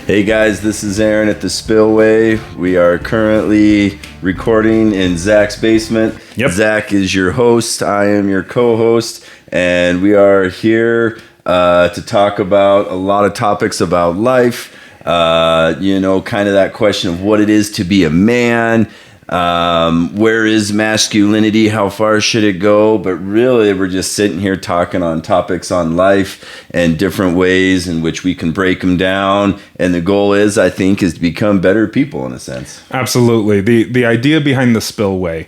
Hey guys, this is Aaron at the Spillway. We are currently recording in Zach's basement. Yep. Zach is your host. I am your co-host, and we are here to talk about a lot of topics about life. Kind of that question of what it is to be a man. Where is masculinity? How far should it go? But really, we're just sitting here talking on topics on life and different ways in which we can break them down. And the goal is, I think, is to become better people in a sense. Absolutely. The idea behind the Spillway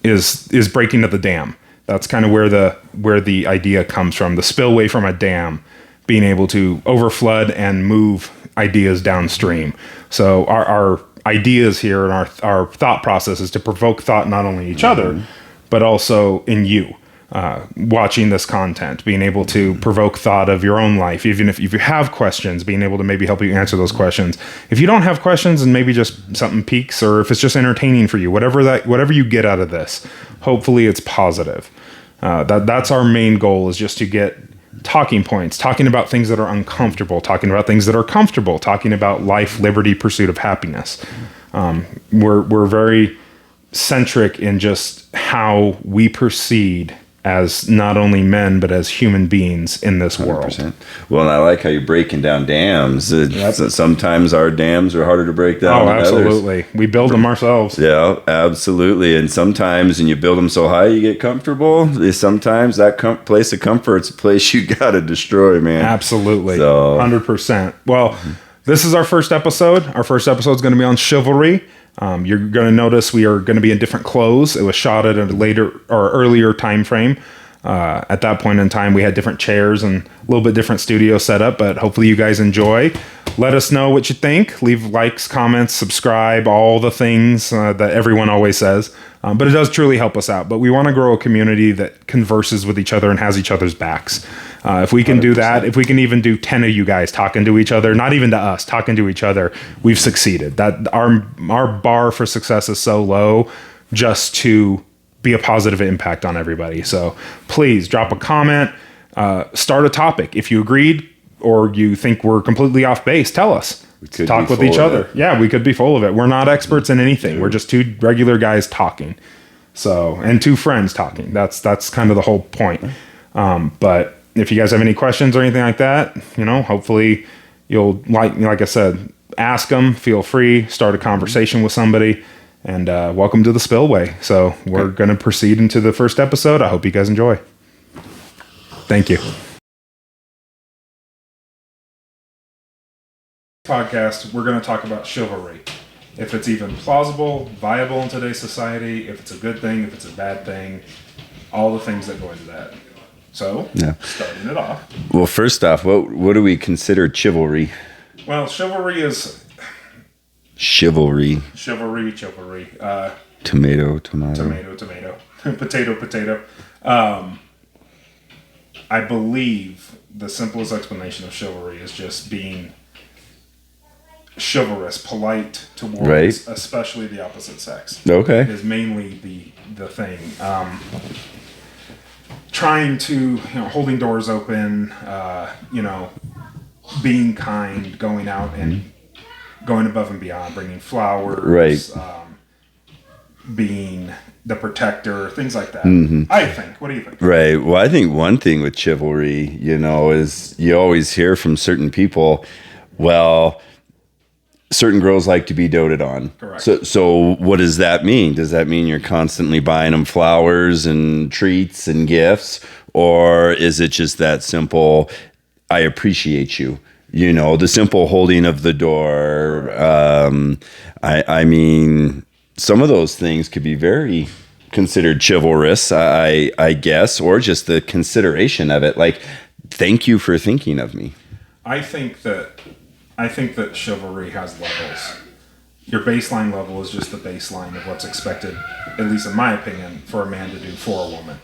is breaking of the dam. That's kind of where the idea comes from. The spillway from a dam, being able to overflood and move ideas downstream. So our ideas here and our thought process is to provoke thought not only in each other, but also in you. Watching this content, being able to provoke thought of your own life, even if you have questions, being able to maybe help you answer those questions. If you don't have questions and maybe just something piques, or if it's just entertaining for you, whatever you get out of this, hopefully it's positive. That's our main goal, is just to get talking points, talking about things that are uncomfortable, talking about things that are comfortable, talking about life, liberty, pursuit of happiness. We're very centric in just how we proceed as not only men, but as human beings in this 100%. World. Well, and I like how you're breaking down dams. Yep. Sometimes our dams are harder to break down than absolutely. Others. We build them ourselves. Yeah, absolutely. And sometimes when you build them so high, you get comfortable. Sometimes that place of comfort's a place you got to destroy, man. Absolutely. So 100%. Well, this is our first episode. Our first episode is going to be on chivalry. You're going to notice we are going to be in different clothes. It was shot at a later or earlier time frame. At that point in time, we had different chairs and a little bit different studio setup, but hopefully you guys enjoy. Let us know what you think. Leave likes, comments, subscribe, all the things that everyone always says. But it does truly help us out. But we want to grow a community that converses with each other and has each other's backs. If we can 100%. Do that, if we can even do 10 of you guys talking to each other, not even to us, talking to each other, we've succeeded. That our bar for success is so low, just to be a positive impact on everybody. So please drop a comment, start a topic. If you agreed or you think we're completely off base, tell us. Talk with each other. Yeah, we could be full of it. We're not experts in anything. We're just two regular guys talking. So, and two friends talking. That's kind of the whole point. But if you guys have any questions or anything like that, hopefully you'll, like I said, ask them, feel free, start a conversation with somebody, and welcome to the Spillway. So we're going to proceed into the first episode. I hope you guys enjoy. Thank you. Podcast, we're going to talk about chivalry. If it's even plausible, viable in today's society, if it's a good thing, if it's a bad thing, all the things that go into that. So, Starting it off. Well, first off, what do we consider chivalry? Well, chivalry is... Chivalry. Tomato. Potato. I believe the simplest explanation of chivalry is just being chivalrous, polite towards especially the opposite sex. Okay. Is mainly the thing. Trying to, holding doors open, being kind, going out and going above and beyond, bringing flowers, being the protector, things like that. I think. What do you think? Right. Well, I think one thing with chivalry, is you always hear from certain people, well, certain girls like to be doted on. Correct. So what does that mean? Does that mean you're constantly buying them flowers and treats and gifts? Or is it just that simple, I appreciate you? The simple holding of the door. I mean, some of those things could be very considered chivalrous, I guess, or just the consideration of it. Like, thank you for thinking of me. I think that chivalry has levels. Your baseline level is just the baseline of what's expected, at least in my opinion, for a man to do for a woman.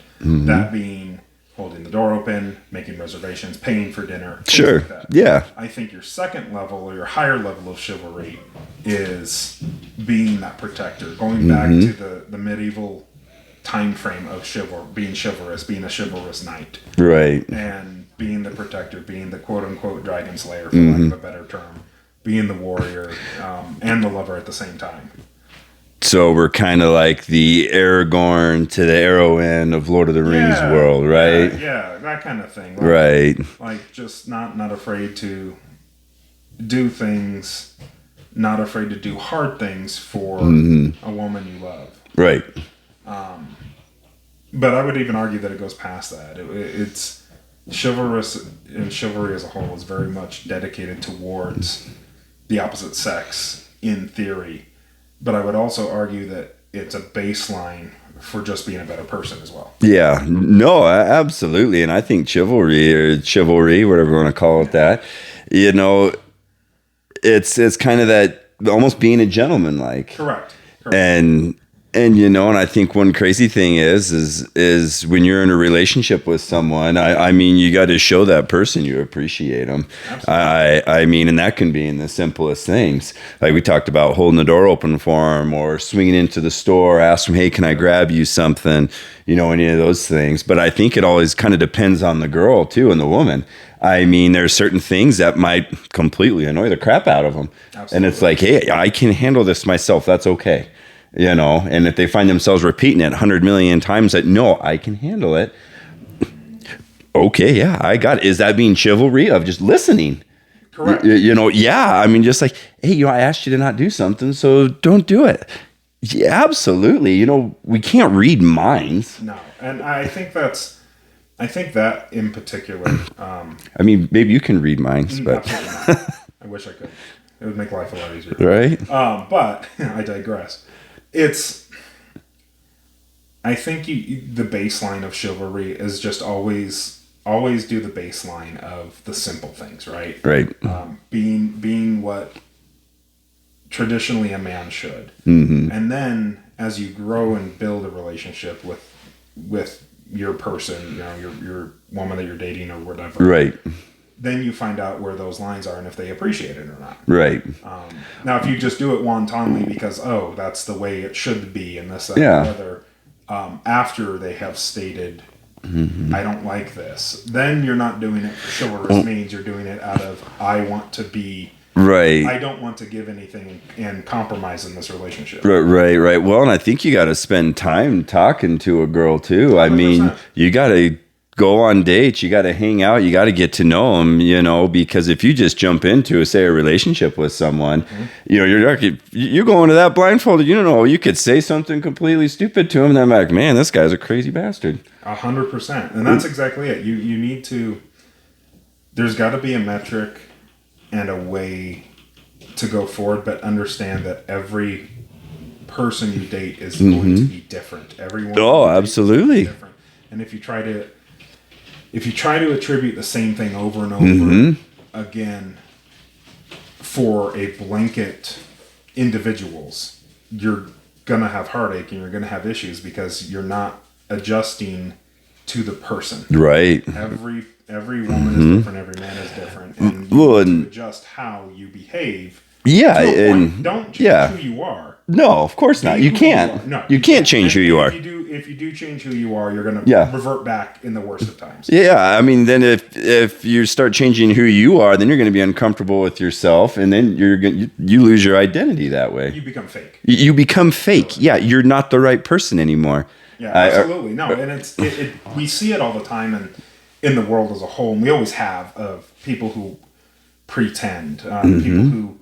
That being holding the door open, making reservations, paying for dinner. Sure. Like that. Yeah. I think your second level or your higher level of chivalry is being that protector, going back to the medieval time frame of being chivalrous, being a chivalrous knight. Right. And being the protector, being the quote-unquote dragon slayer, for lack of a better term. being the warrior, and the lover at the same time. So we're kind of like the Aragorn to the Arrowin of Lord of the Rings world, right? Yeah, that kind of thing. Right. Like just not afraid to do things, not afraid to do hard things for a woman you love. Right. But I would even argue that it goes past that. It's chivalrous, and chivalry as a whole is very much dedicated towards the opposite sex in theory. But I would also argue that it's a baseline for just being a better person as well. Yeah, no, absolutely. And I think chivalry, whatever you want to call it that, you know, it's kind of that almost being a gentleman like. Correct. And you know, and I think one crazy thing is when you're in a relationship with someone, I mean, you got to show that person you appreciate them. I mean, and that can be in the simplest things. Like we talked about holding the door open for them, or swinging into the store, ask them, hey, can I grab you something? You know, any of those things. But I think it always kind of depends on the girl too, and the woman. I mean, there's certain things that might completely annoy the crap out of them. Absolutely. And it's like, hey, I can handle this myself. That's okay. You know, and if they find themselves repeating it 100 million times that, no, I can handle it. Okay, yeah, I got it. Is that being chivalry of just listening? Correct. You know, yeah. I mean, just like, hey, you know, I asked you to not do something, so don't do it. Yeah, absolutely. You know, we can't read minds. No, and I think that in particular. I mean, maybe you can read minds, but absolutely not. I wish I could. It would make life a lot easier. Right. But I digress. I think the baseline of chivalry is just always do the baseline of the simple things, right? Right. Being what traditionally a man should. Mm-hmm. And then as you grow and build a relationship with your person, you know, your woman that you're dating or whatever. Right. Then you find out where those lines are and if they appreciate it or not. Right. Now, if you just do it wantonly because, that's the way it should be and this, that, yeah. and the other, after they have stated, I don't like this, then you're not doing it for chivalrous means. You're doing it out of, I want to be, right. I don't want to give anything and compromise in this relationship. Right. Well, and I think you got to spend time talking to a girl too. 100%. I mean, you got to go on dates, you got to hang out, you got to get to know them, you know, because if you just jump into, say, a relationship with someone, you know, you're going to that blindfolded, you don't know, you could say something completely stupid to him, and I'm like, man, this guy's a crazy bastard. 100%. And that's exactly it. You need to, there's got to be a metric and a way to go forward, but understand that every person you date is going to be different. Everyone. Oh, absolutely. Different. And if you try to attribute the same thing over and over again for a blanket individuals, you're going to have heartache and you're going to have issues because you're not adjusting to the person. Right. Every woman is different. Every man is different. And you need to adjust how you behave. Yeah. And don't change who you are. No, of course not. You can't. No, you can't change who you are. If you do change who you are, you're going to revert back in the worst of times. Yeah, I mean, then if you start changing who you are, then you're going to be uncomfortable with yourself, and then you lose your identity that way. You become fake. You become fake. Yeah, you're not the right person anymore. Yeah, absolutely. No, and we see it all the time in the world as a whole, and we always have, of people who pretend, people who,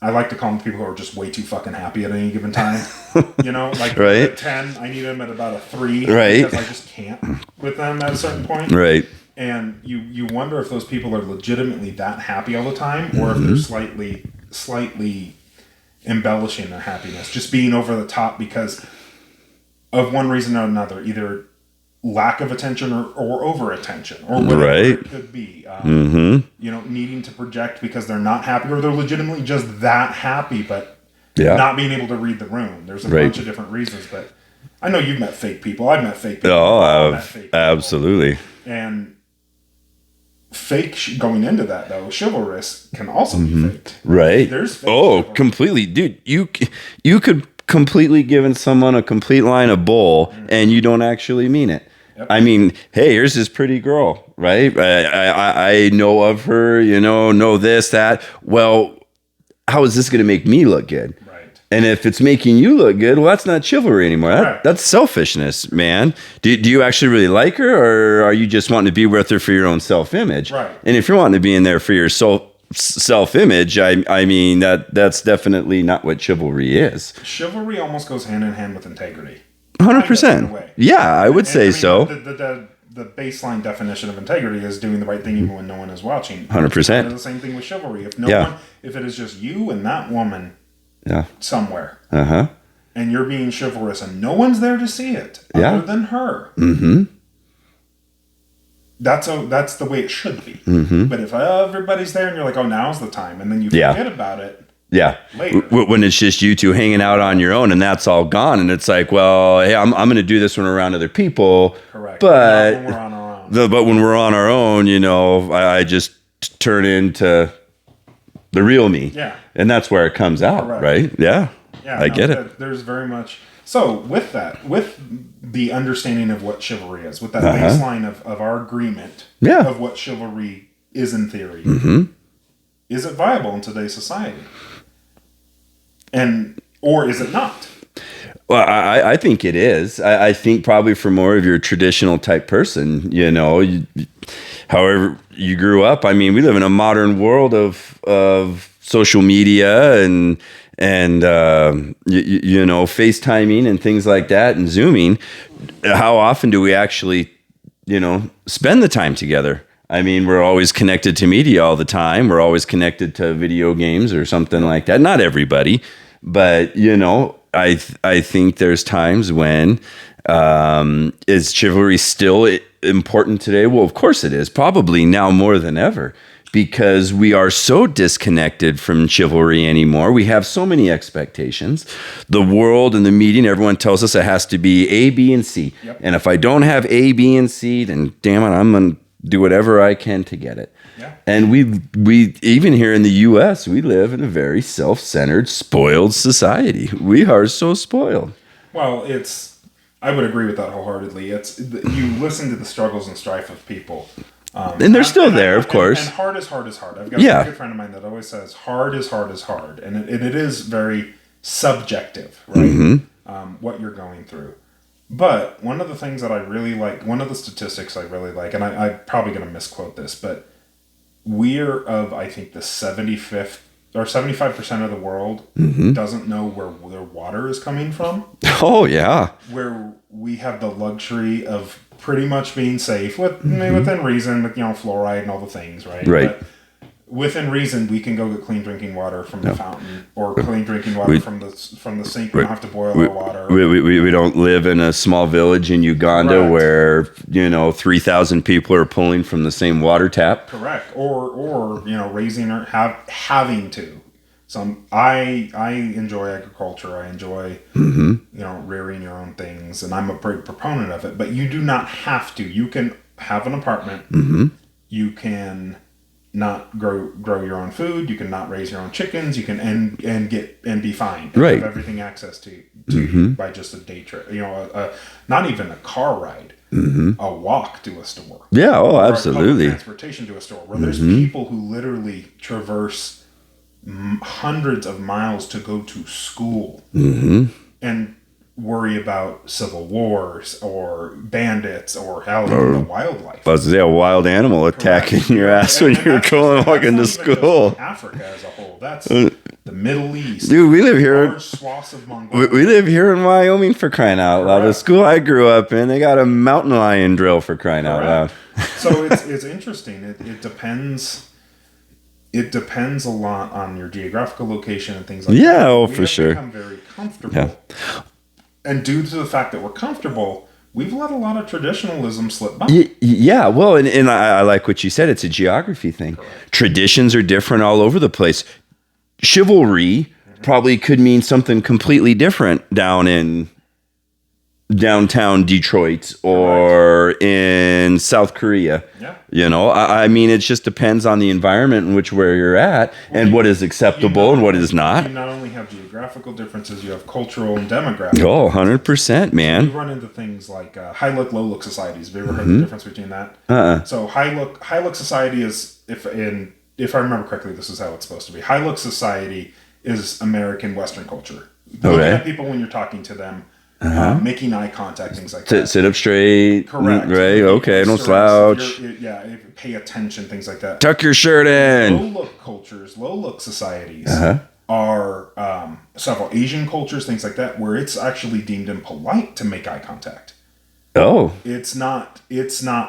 I like to call them people who are just way too fucking happy at any given time. You know, like at 10, I need them at about a 3. Right. Because I just can't with them at a certain point. Right. And you wonder if those people are legitimately that happy all the time, or if they're slightly embellishing their happiness, just being over the top because of one reason or another, either lack of attention or over attention or whatever it could be. You know, needing to project because they're not happy, or they're legitimately just that happy, but not being able to read the room. There's a bunch of different reasons, but I know you've met fake people. I've met fake people. Oh, absolutely. And fake going into that though, chivalrous can also be fake. Right. There's fake chivalry. Completely, dude. You could completely given someone a complete line of bull and you don't actually mean it. Yep. I mean, hey, here's this pretty girl, right? I know of her, know this, that. Well, how is this going to make me look good? Right. And if it's making you look good, well, that's not chivalry anymore. Correct. That's selfishness, man. Do you actually really like her, or are you just wanting to be with her for your own self-image? Right. And if you're wanting to be in there for your self-image, I mean, that's definitely not what chivalry is. Chivalry almost goes hand in hand with integrity. 100%. Yeah, I would say so. The baseline definition of integrity is doing the right thing even when no one is watching. 100%. It's the same thing with chivalry. If it is just you and that woman somewhere, and you're being chivalrous and no one's there to see it other than her, that's the way it should be. But if everybody's there and you're like, oh, now's the time, and then you forget about it. Yeah. Later. When it's just you two hanging out on your own and that's all gone. And it's like, well, hey, I'm going to do this when we're around other people. Correct. But when we're on our own. But when we're on our own, I just turn into the real me. Yeah. And that's where it comes out, Correct. Right? Yeah. I get it. There's very much. So with that, with the understanding of what chivalry is, with that baseline of our agreement of what chivalry is in theory, is it viable in today's society? Or is it not? Well, I think it is. I think probably for more of your traditional type person, however you grew up. I mean, we live in a modern world of social media and FaceTiming and things like that and Zooming. How often do we actually, spend the time together? I mean, we're always connected to media all the time. We're always connected to video games or something like that. Not everybody, but I think there's times when is chivalry still important today? Well, of course it is. Probably now more than ever, because we are so disconnected from chivalry anymore. We have so many expectations. The world and the media, everyone tells us it has to be A, B, and C. Yep. And if I don't have A, B, and C, then damn it, I'm going to do whatever I can to get it. Yeah. And we even here in the U.S., we live in a very self-centered, spoiled society. We are so spoiled. Well, I would agree with that wholeheartedly. You listen to the struggles and strife of people. And they're still there, of course. And hard is hard is hard. I've got a good friend of mine that always says, hard is hard is hard. And it is very subjective, right? What you're going through. But one of the things that I really like, one of the statistics I really like, and I'm probably going to misquote this, but we're of, I think, the 75th or 75% of the world doesn't know where their water is coming from. Oh, yeah. Where we have the luxury of pretty much being safe within reason, with fluoride and all the things, right? Right. But within reason, we can go get clean drinking water from the fountain, or clean drinking water from the sink. We don't have to boil our water. We don't live in a small village in Uganda where 3,000 people are pulling from the same water tap. Correct. Or raising or having to. So I enjoy agriculture. I enjoy rearing your own things, and I'm a big proponent of it. But you do not have to. You can have an apartment. You can not grow your own food. You can not raise your own chickens. You can and be fine. And have everything access to you by just a day trip. Not even a car ride. A walk to a store. Yeah. Oh, absolutely. Transportation to a store where there's people who literally traverse hundreds of miles to go to school and worry about civil wars or bandits or the wildlife. I was a wild animal attacking your ass when you're walking to school. Africa as a whole. That's the Middle East. Dude, we live here. Large swaths of Mongolia. We live here in Wyoming, for crying out loud. The school I grew up in, they got a mountain lion drill, for crying out loud. So it's interesting. It depends. It depends a lot on your geographical location and things like that. Yeah, oh, for sure. We have become very comfortable. Yeah. And due to the fact that we're comfortable, we've let a lot of traditionalism slip by. Yeah, well, and I like what you said. It's a geography thing. Correct. Traditions are different all over the place. Chivalry probably could mean something completely different down in downtown Detroit or in South Korea. Yeah. You know, I mean, it just depends on the environment in which where you're at and what is acceptable and what is not. You not only have geographical differences, you have cultural and demographic. Oh, 100%, man. You run into things like high look, low look societies. Have you ever heard the difference between that? So high look society is, if I remember correctly, this is how it's supposed to be. High look society is American Western culture. Looking at people when you're talking to them. Making eye contact, things like that. Sit up straight. Correct. Right. Okay. Don't slouch. Pay attention, things like that. Tuck your shirt in. Low look cultures, low look societies are several Asian cultures, things like that, where it's actually deemed impolite to make eye contact. Oh. It's not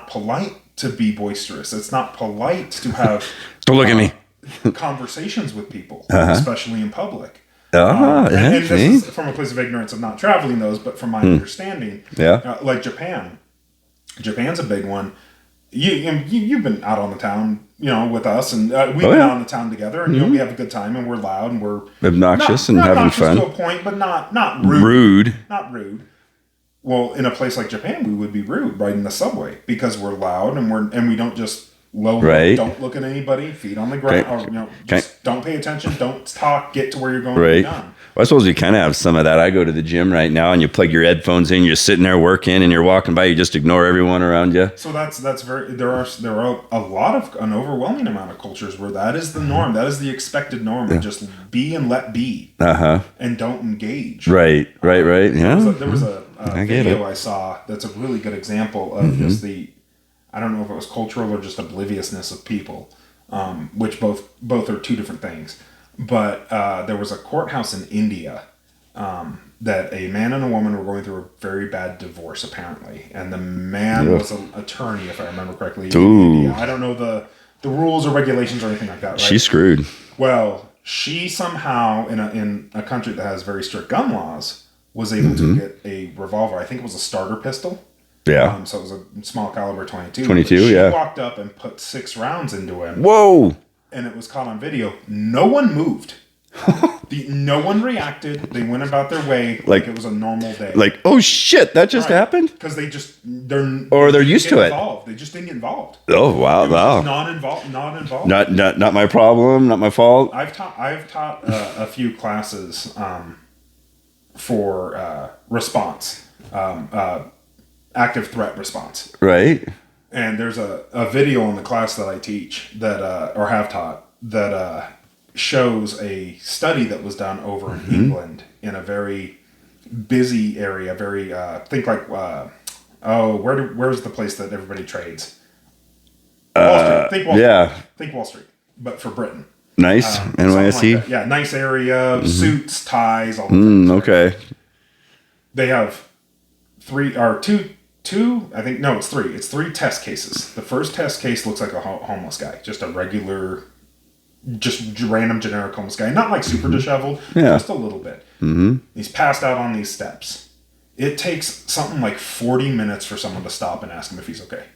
polite to be boisterous. It's not polite to have Don't look at me. Conversations with people, especially in public. And this is from a place of ignorance of not traveling those, but from my understanding, like Japan. Japan's a big one. You've been out on the town, with us, and we've been out on the town together, and we have a good time, and we're loud, and we're obnoxious and having fun to a point, but not rude. Not rude. Well, in a place like Japan, we would be rude riding the subway because we're loud and we don't just don't look at anybody, feet on the ground, or just don't pay attention, don't talk, get to where you're going to be done. Well, I suppose you kind of have some of that. I go to the gym right now, and you plug your headphones in, you're sitting there working, and you're walking by, you just ignore everyone around you. So that's very. There are an overwhelming amount of cultures where that is the norm. That is the expected norm. And just be and let be. And don't engage. Right. Yeah. There was a video I saw that's a really good example of just the. I don't know if it was cultural or just obliviousness of people, which both are two different things. But there was a courthouse in India that a man and a woman were going through a very bad divorce, apparently. And the man was an attorney, if I remember correctly. In India. I don't know the rules or regulations or anything like that, right? She's screwed. Well, she somehow, in a country that has very strict gun laws, was able to get a revolver. I think it was a starter pistol. Yeah. So it was a small caliber 22. 22, she walked up and put 6 rounds into him. Whoa! And it was caught on video. No one moved. No one reacted. They went about their way like it was a normal day. Like, oh shit, that just happened? Because they're used to it. They just didn't get involved. Oh wow! Not involved. Not my problem. Not my fault. I've taught a few classes for response. Active threat response. Right. And there's a video in the class that I teach that or have taught that shows a study that was done over in England in a very busy area. Very think like where's the place that everybody trades? Wall Street. Think Wall Street. Think Wall Street, but for Britain. Nice. NYSE. Like yeah, nice area. Suits, ties, all the things. Okay. They have two, I think, no, it's 3. It's 3 test cases. The first test case looks like a homeless guy. Just a regular, just random generic homeless guy. Not like super disheveled, just a little bit. He's passed out on these steps. It takes something like 40 minutes for someone to stop and ask him if he's okay.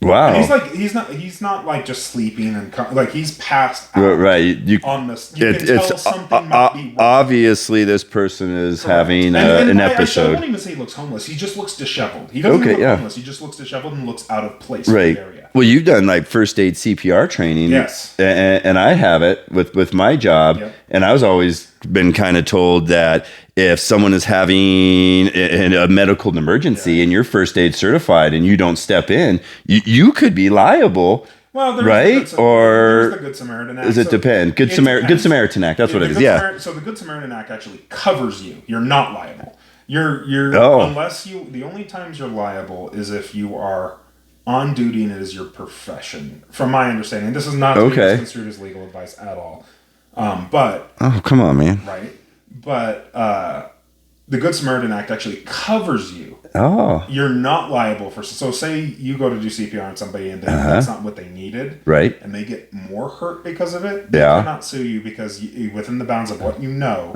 Wow. And he's not like just sleeping and like he's passed out. Right. On this, you can tell something might be wrong. Obviously, this person is having an episode. I won't even say he looks homeless. He just looks disheveled. He doesn't look homeless. He just looks disheveled and looks out of place in the area. Well, you've done like first aid CPR training. Yes. And I have it with my job. Yep. And I was always been kind of told that if someone is having a medical emergency and you're first aid certified and you don't step in, you could be liable. Well, right? Or the Good Samaritan Act. Does it depend? Good Samaritan Act. That's what it is. So the Good Samaritan Act actually covers you. You're not liable. You're unless you. The only times you're liable is if you are on duty and it is your profession. From my understanding, this is not to be construed as legal advice at all. But come on, man. Right, but the Good Samaritan Act actually covers you. Oh, you're not liable for. So say you go to do CPR on somebody and that's not what they needed, right? And they get more hurt because of it. They cannot sue you because within the bounds of what you know.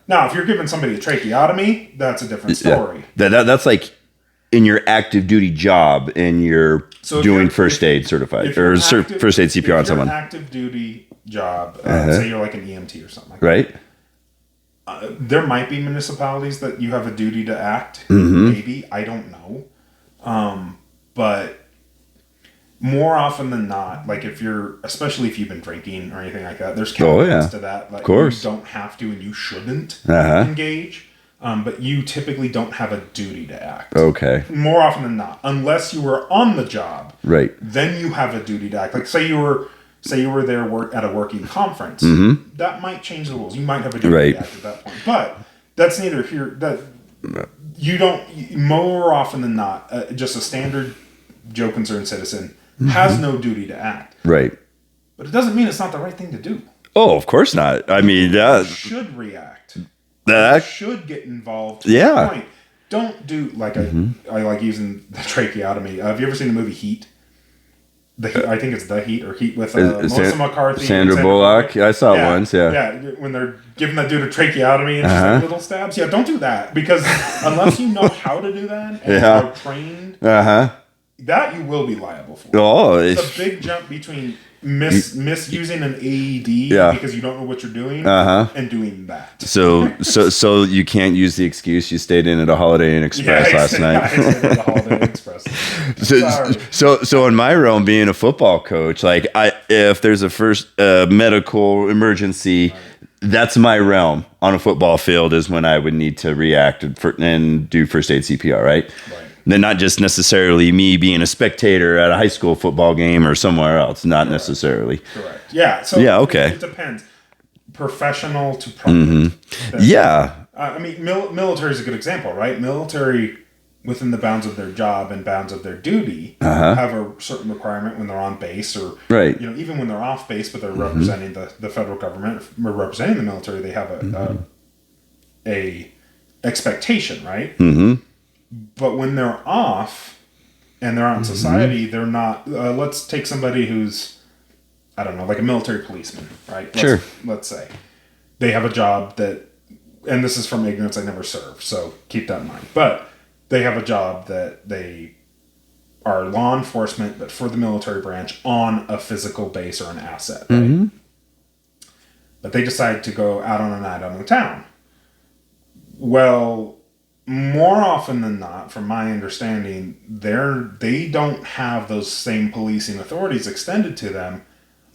Now, if you're giving somebody a tracheotomy, that's a different story. That's like in your active duty job and you're doing first aid certified or first aid CPR on someone. Active duty job, say you're like an EMT or something like that. Right. There might be municipalities that you have a duty to act. Mm-hmm. Maybe. I don't know. But more often than not, like especially if you've been drinking or anything like that, there's caveats to that. Like, of course. You don't have to and you shouldn't Uh-huh. engage. But you typically don't have a duty to act. Okay. More often than not. Unless you were on the job. Right. Then you have a duty to act. Like, say you were there at a working conference. Mm-hmm. That might change the rules. You might have a duty to act at that point. But that's neither here. That you don't. More often than not, just a standard Joe Concerned citizen has no duty to act. Right. But it doesn't mean it's not the right thing to do. Oh, of course not. I mean, You should react. You should get involved. To the point. Don't do like I like using the tracheotomy. Have you ever seen the movie Heat? I think it's The Heat or Heat with Melissa McCarthy. Sandra Bullock. I saw it once, yeah. Yeah, when they're giving that dude a tracheotomy and just like little stabs. Yeah, don't do that. Because unless you know how to do that and are trained, that you will be liable for. Oh, it's a big jump between misusing an AED because you don't know what you're doing and doing that. So you can't use the excuse you stayed in at a Holiday Inn Express last night. I stayed at the Holiday Inn Express. So in my realm, being a football coach, like if there's a first medical emergency, that's my realm on a football field is when I would need to react and do first aid CPR, right? Then not just necessarily me being a spectator at a high school football game or somewhere else, not necessarily. Correct. Yeah. So okay. It depends. Professional to private. I mean, military is a good example, right? Military, within the bounds of their job and bounds of their duty, have a certain requirement when they're on base or even when they're off base, but they're representing the federal government or representing the military. They have a expectation, right? Mm-hmm. But when they're off and they're out in society, they're not. Let's take somebody who's, I don't know, like a military policeman, right? Let's say they have a job that, and this is from ignorance, I never served, so keep that in mind. But they have a job that they are law enforcement, but for the military branch on a physical base or an asset, right? Mm-hmm. But they decide to go out on a night out in the town. Well, more often than not, from my understanding, they don't have those same policing authorities extended to them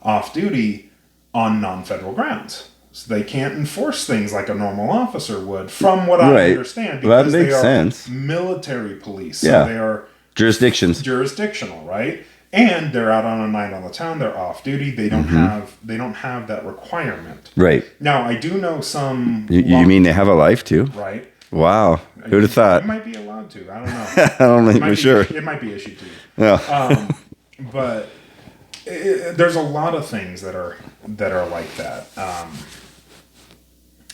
off duty on non-federal grounds. So they can't enforce things like a normal officer would, from what I understand, because that makes sense. Military police. So they are jurisdictional, right? And they're out on a night on the town. They're off duty. They don't have that requirement. Right. Now, I do know some. You mean they have a life too? Right. Wow. Who'd have thought? You might be allowed to. I don't know. I don't know for sure. It might be issued to you. Yeah. But there's a lot of things that are like that.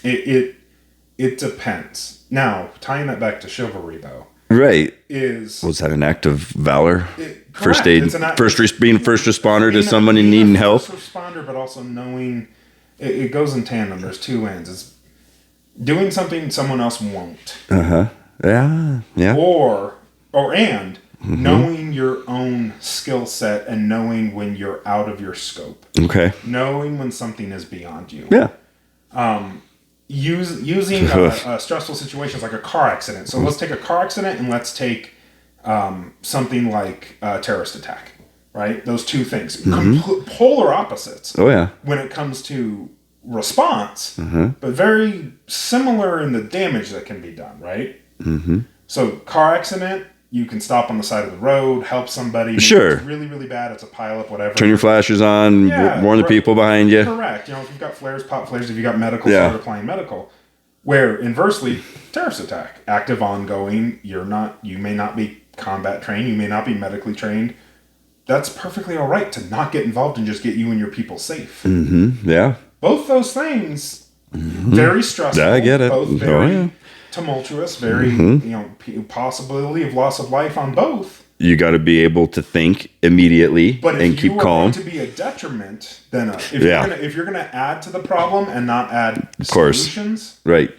It depends. Now, tying that back to chivalry, though. Right. Was that an act of valor? First aid, being first responder to somebody needing help? First responder, but also knowing it goes in tandem. There's two ends. It's doing something someone else won't. Yeah. Or knowing your own skill set and knowing when you're out of your scope. Okay. Knowing when something is beyond you. Yeah. Using stressful situations like a car accident. So let's take a car accident and let's take something like a terrorist attack. Right? Those two things. Polar opposites. Oh, yeah. When it comes to response, but very similar in the damage that can be done, right? So car accident, you can stop on the side of the road, help somebody. Sure. It's really, really bad. It's a pileup, whatever. Turn your flashers on, warn the people behind you. Correct. If you've got flares, pop flares. If you've got medical, start applying medical. Where, inversely, terrorist attack, active, ongoing, you may not be combat trained, you may not be medically trained. That's perfectly all right to not get involved and just get you and your people safe. Yeah. Both those things, very stressful. I get it. Both very tumultuous, very, possibility of loss of life on both. You got to be able to think immediately and keep calm. But if you are going to be a detriment, then if you're going to add to the problem and not add solutions, right?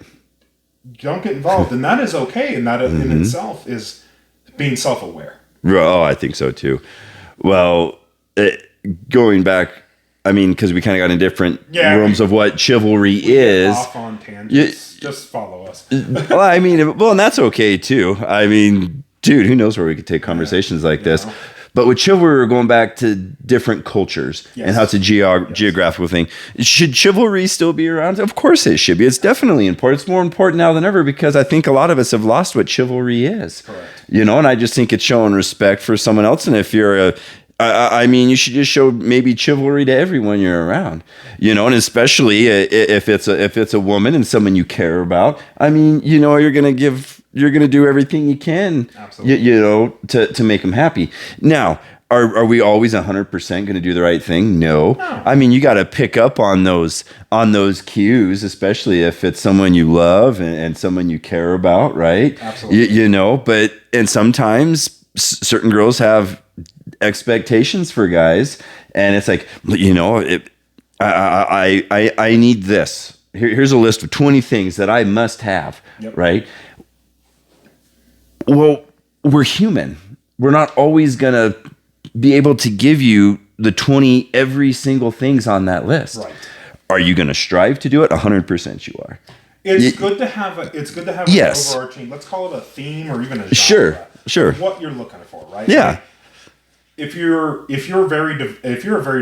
Don't get involved, and that is okay, and that in itself is being self-aware. Oh, I think so too. Well, going back I mean, because we kind of got in different Yeah, rooms of what chivalry we get is. off on tangents. Just follow us. Well, I mean, well, and that's okay too. I mean, dude, who knows where we could take conversations like this. know. But with chivalry, we're going back to different cultures and how it's a geographical thing. Should chivalry still be around? Of course it should be. It's definitely important. It's more important now than ever because I think a lot of us have lost what chivalry is. Correct. You know, and I just think it's showing respect for someone else. And if you're I mean, you should just show maybe chivalry to everyone you're around, you know, and especially if it's a woman and someone you care about. I mean, you know, you're gonna do everything you can, you know, to make them happy. Now, are we always 100% going to do the right thing? No. I mean, you got to pick up on those cues, especially if it's someone you love and someone you care about, right? Absolutely. You know, and sometimes certain girls have expectations for guys, and it's like, you know, I need this. Here's a list of 20 things that I must have, right? Well, we're human. We're not always gonna be able to give you the 20 every single things on that list. Right. Are you gonna strive to do it? 100% you are. It's good to have an overarching, let's call it a theme or even a genre. Sure. What you're looking for, right? Yeah. Like, if you're a very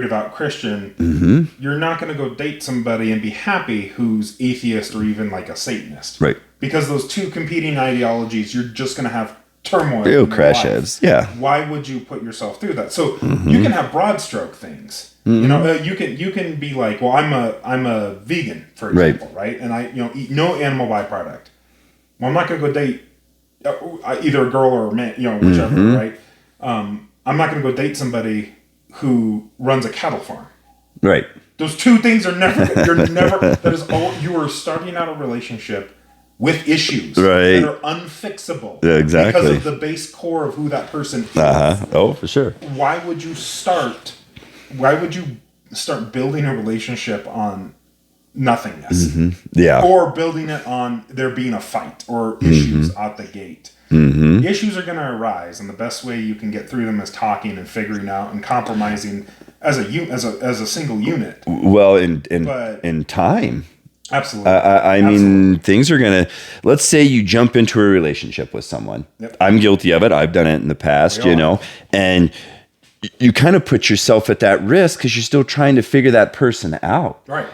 devout Christian, you're not going to go date somebody and be happy who's atheist or even like a Satanist, right? Because those two competing ideologies, you're just going to have turmoil. Real crash heads. Yeah. Why would you put yourself through that? So you can have broad stroke things. You know, you can be like, well, I'm a vegan, for example, right? And I eat no animal byproduct. Well, I'm not going to go date either a girl or a man, whichever, right? I'm not going to go date somebody who runs a cattle farm. Right. Those two things are that is all, you are starting out a relationship with issues that are unfixable. Yeah, exactly. Because of the base core of who that person is. Oh, for sure. Why would you start building a relationship on nothingness? Yeah. Or building it on there being a fight or issues out the gate. Issues are going to arise, and the best way you can get through them is talking and figuring out and compromising as a single unit. Well, in time. Absolutely. I mean, things are going to, let's say you jump into a relationship with someone. Yep. I'm guilty of it. I've done it in the past, and you kind of put yourself at that risk because you're still trying to figure that person out. Right.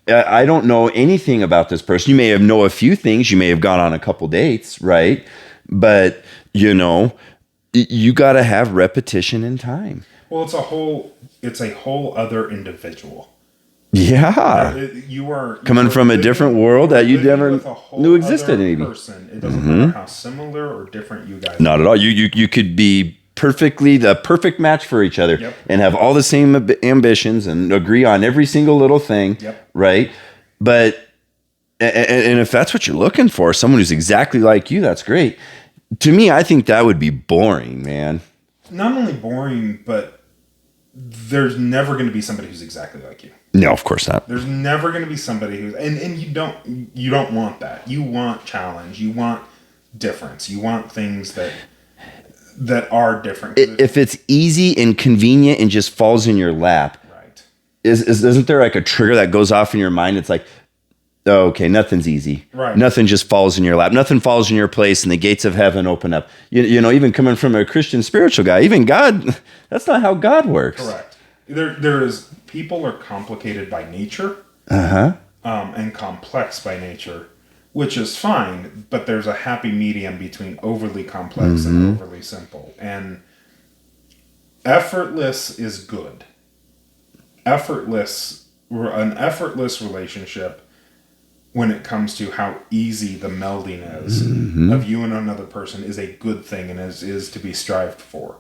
I don't know anything about this person. You may know a few things. You may have gone on a couple dates, right? But, you got to have repetition in time. Well, it's a whole other individual. Yeah. You are coming from a different world that you never knew existed. Maybe. Person. It doesn't matter how similar or different you guys are. Not at all. You could be the perfect match for each other and have all the same ambitions and agree on every single little thing, right? But and if that's what you're looking for, someone who's exactly like you, that's great. To me, I think that would be boring, man. Not only boring, but there's never going to be somebody who's exactly like you. No, of course not. There's never going to be somebody who's and you don't want that. You want challenge. You want difference. You want things that are different. If it's easy and convenient and just falls in your lap, right? Isn't there like a trigger that goes off in your mind? It's like, oh, okay, nothing's easy. Right. Nothing just falls in your lap. Nothing falls in your place, and the gates of heaven open up. Even coming from a Christian spiritual guy, even God, that's not how God works. Correct. There is people are complicated by nature, and complex by nature. Which is fine, but there's a happy medium between overly complex and overly simple. And effortless is good. An effortless relationship, when it comes to how easy the melding is of you and another person, is a good thing and is to be strived for.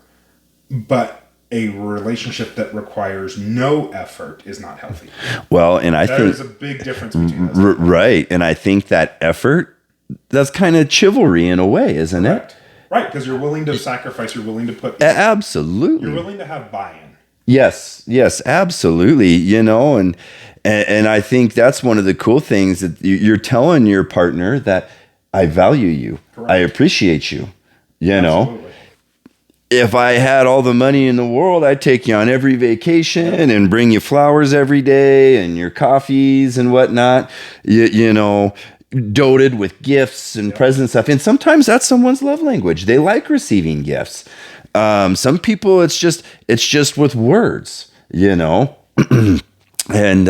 But a relationship that requires no effort is not healthy. Well, and I think there's a big difference between those. Right. And I think that effort, that's kind of chivalry in a way, isn't it? Right. Because you're willing to sacrifice, you're willing to put. Absolutely. You're willing to have buy-in. Yes, absolutely. And I think that's one of the cool things that you're telling your partner that I value you. Correct. I appreciate you, Absolutely. if I had all the money in the world, I'd take you on every vacation and bring you flowers every day and your coffees and whatnot. You know, doted with gifts and presents and stuff. And sometimes that's someone's love language. They like receiving gifts. Some people, it's just with words, you know. And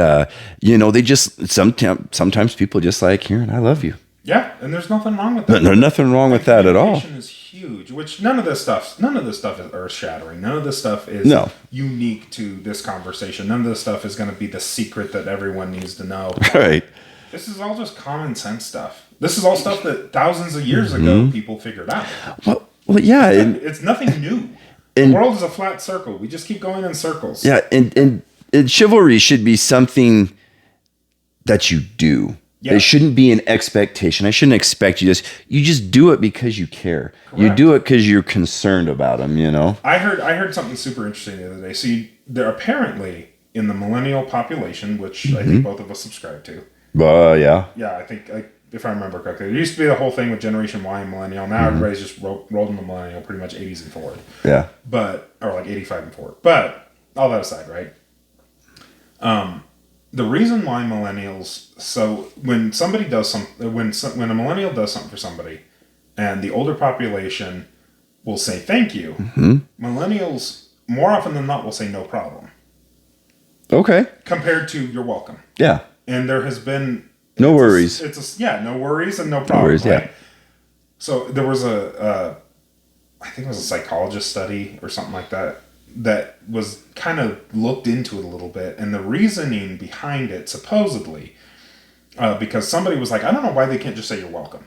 you know, they just sometimes people just like hearing "I love you." Yeah, and there's nothing wrong with that. There's nothing wrong with that at all. Communication is huge. Which none of this stuff is earth shattering. None of this stuff is unique to this conversation. None of this stuff is going to be the secret that everyone needs to know. Right. This is all just common sense stuff. This is all stuff that thousands of years ago people figured out. Well, yeah, it's nothing new. The world is a flat circle. We just keep going in circles. Yeah, and chivalry should be something that you do. Yeah. It shouldn't be an expectation. I shouldn't expect you just do it because you care. Correct. You do it because you're concerned about them, you know? I heard something super interesting the other day. So they're apparently in the millennial population, which I think both of us subscribe to. Yeah. Yeah, I think, if I remember correctly, there used to be the whole thing with Generation Y and Millennial. Now everybody's just rolled into Millennial, pretty much 80s and forward. Yeah. Or like 85 and forward. But all that aside, right? The reason why millennials, so when somebody does something, when a millennial does something for somebody, and the older population will say thank you, millennials more often than not will say no problem. Okay. Compared to you're welcome. Yeah. And there has been no worries. No worries and no problems. No worries, right? Yeah. So there was I think it was a psychologist study or something like that was kind of looked into it a little bit, and the reasoning behind it supposedly, because somebody was like, I don't know why they can't just say you're welcome.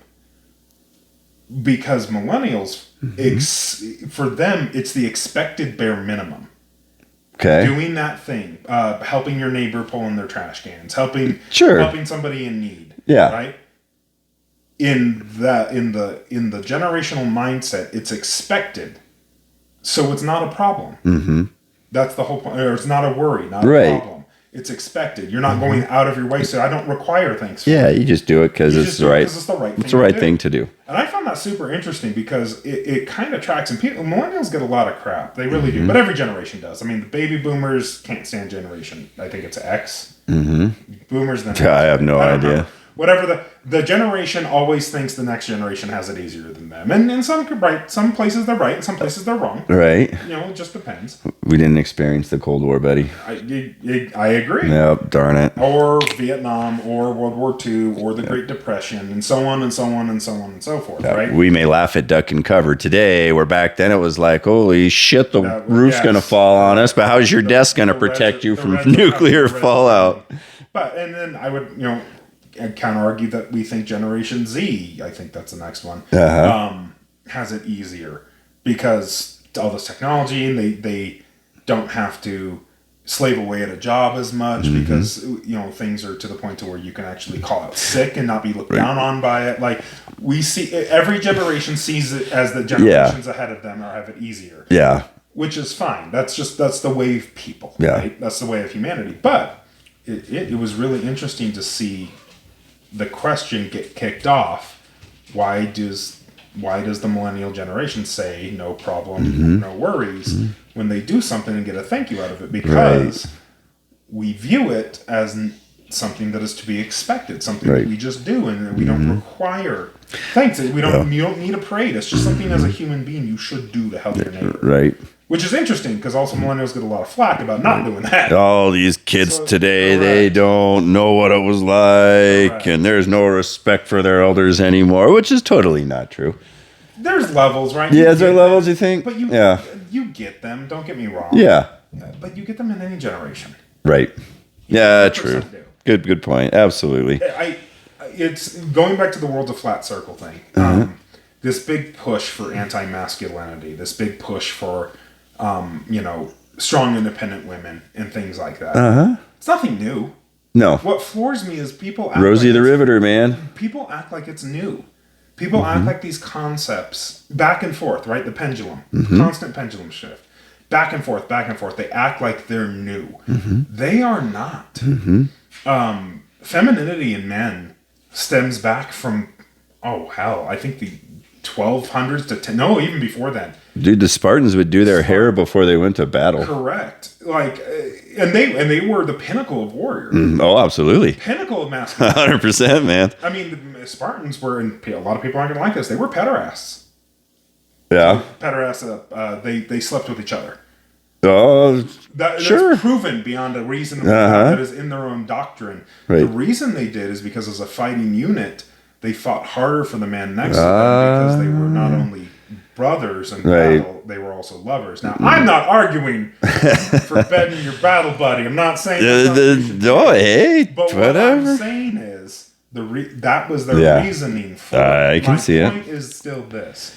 Because millennials, for them, it's the expected bare minimum. Okay. Doing that thing, helping your neighbor pull in their trash cans, helping somebody in need. Yeah. Right. In the generational mindset, it's expected, so it's not a problem. Mm-hmm. That's the whole point. Or it's not a worry, not a problem. It's expected. You're not going out of your way. So I don't require things. You just do it because it's the right. It's the right thing to do. And I found that super interesting because it kind of tracks. And millennials get a lot of crap. They really do. But every generation does. I mean, the baby boomers can't stand generation. I think it's X. Mm-hmm. Boomers. Then I have no idea. Remember. Whatever the generation always thinks the next generation has it easier than them, and in some places they're right, in some places they're wrong. Right. You know, it just depends. We didn't experience the Cold War, buddy. I agree. Yep, darn it. Or Vietnam, or World War II, or the Great Depression, and so on and so on and so on and so forth. Right. We may laugh at duck and cover today, where back then it was like, holy shit, the roof's gonna fall on us. But how's your desk gonna protect you from nuclear fallout? And then I would, and counter argue that we think Generation Z, I think that's the next one, has it easier because all this technology, and they don't have to slave away at a job as much because things are to the point to where you can actually call out sick and not be looked down on by it. Like we see, every generation sees it as the generations ahead of them have it easier. Yeah, which is fine. That's the way of people. Yeah, right? That's the way of humanity. But it was really interesting to see the question get kicked off. Why does the millennial generation say no problem, no worries when they do something and get a thank you out of it? Because we view it as something that is to be expected, something that we just do, and we don't require thanks. You don't need a parade. It's just something as a human being you should do to help your neighbor. Right. Which is interesting because also millennials get a lot of flack about not doing that. All these kids today, they don't know what it was like, and there's no respect for their elders anymore, which is totally not true. There's levels, right? Yeah, is there levels, you think? But you get them, don't get me wrong. Yeah. But you get them in any generation. Right. Yeah, true. Good point. Absolutely. It's going back to the world's a flat circle thing. This big push for anti-masculinity, this big push for strong, independent women and things like that. It's nothing new. No. What floors me is people act Rosie the Riveter, man. People act like it's new. People act like these concepts, back and forth, right? The pendulum, constant pendulum shift. Back and forth, back and forth. They act like they're new. They are not. Femininity in men stems back from, I think the 1200s to 10, no, even before then. Dude, the Spartans would do their hair before they went to battle. Correct. Like, and they were the pinnacle of warrior. Oh, absolutely. Pinnacle of masculinity. 100%, man. I mean, the Spartans were, and a lot of people aren't going to like this, they were pederasts. Yeah. Pederasts, they slept with each other. Oh, That's sure. proven beyond a reasonable doubt. That is in their own doctrine. Right. The reason they did is because as a fighting unit, they fought harder for the man next to them because they were not only brothers in battle, they were also lovers. Now, I'm not arguing for bedding your battle buddy. I'm not saying but what I'm saying is that was their reasoning for it. I can see it. My point is still this.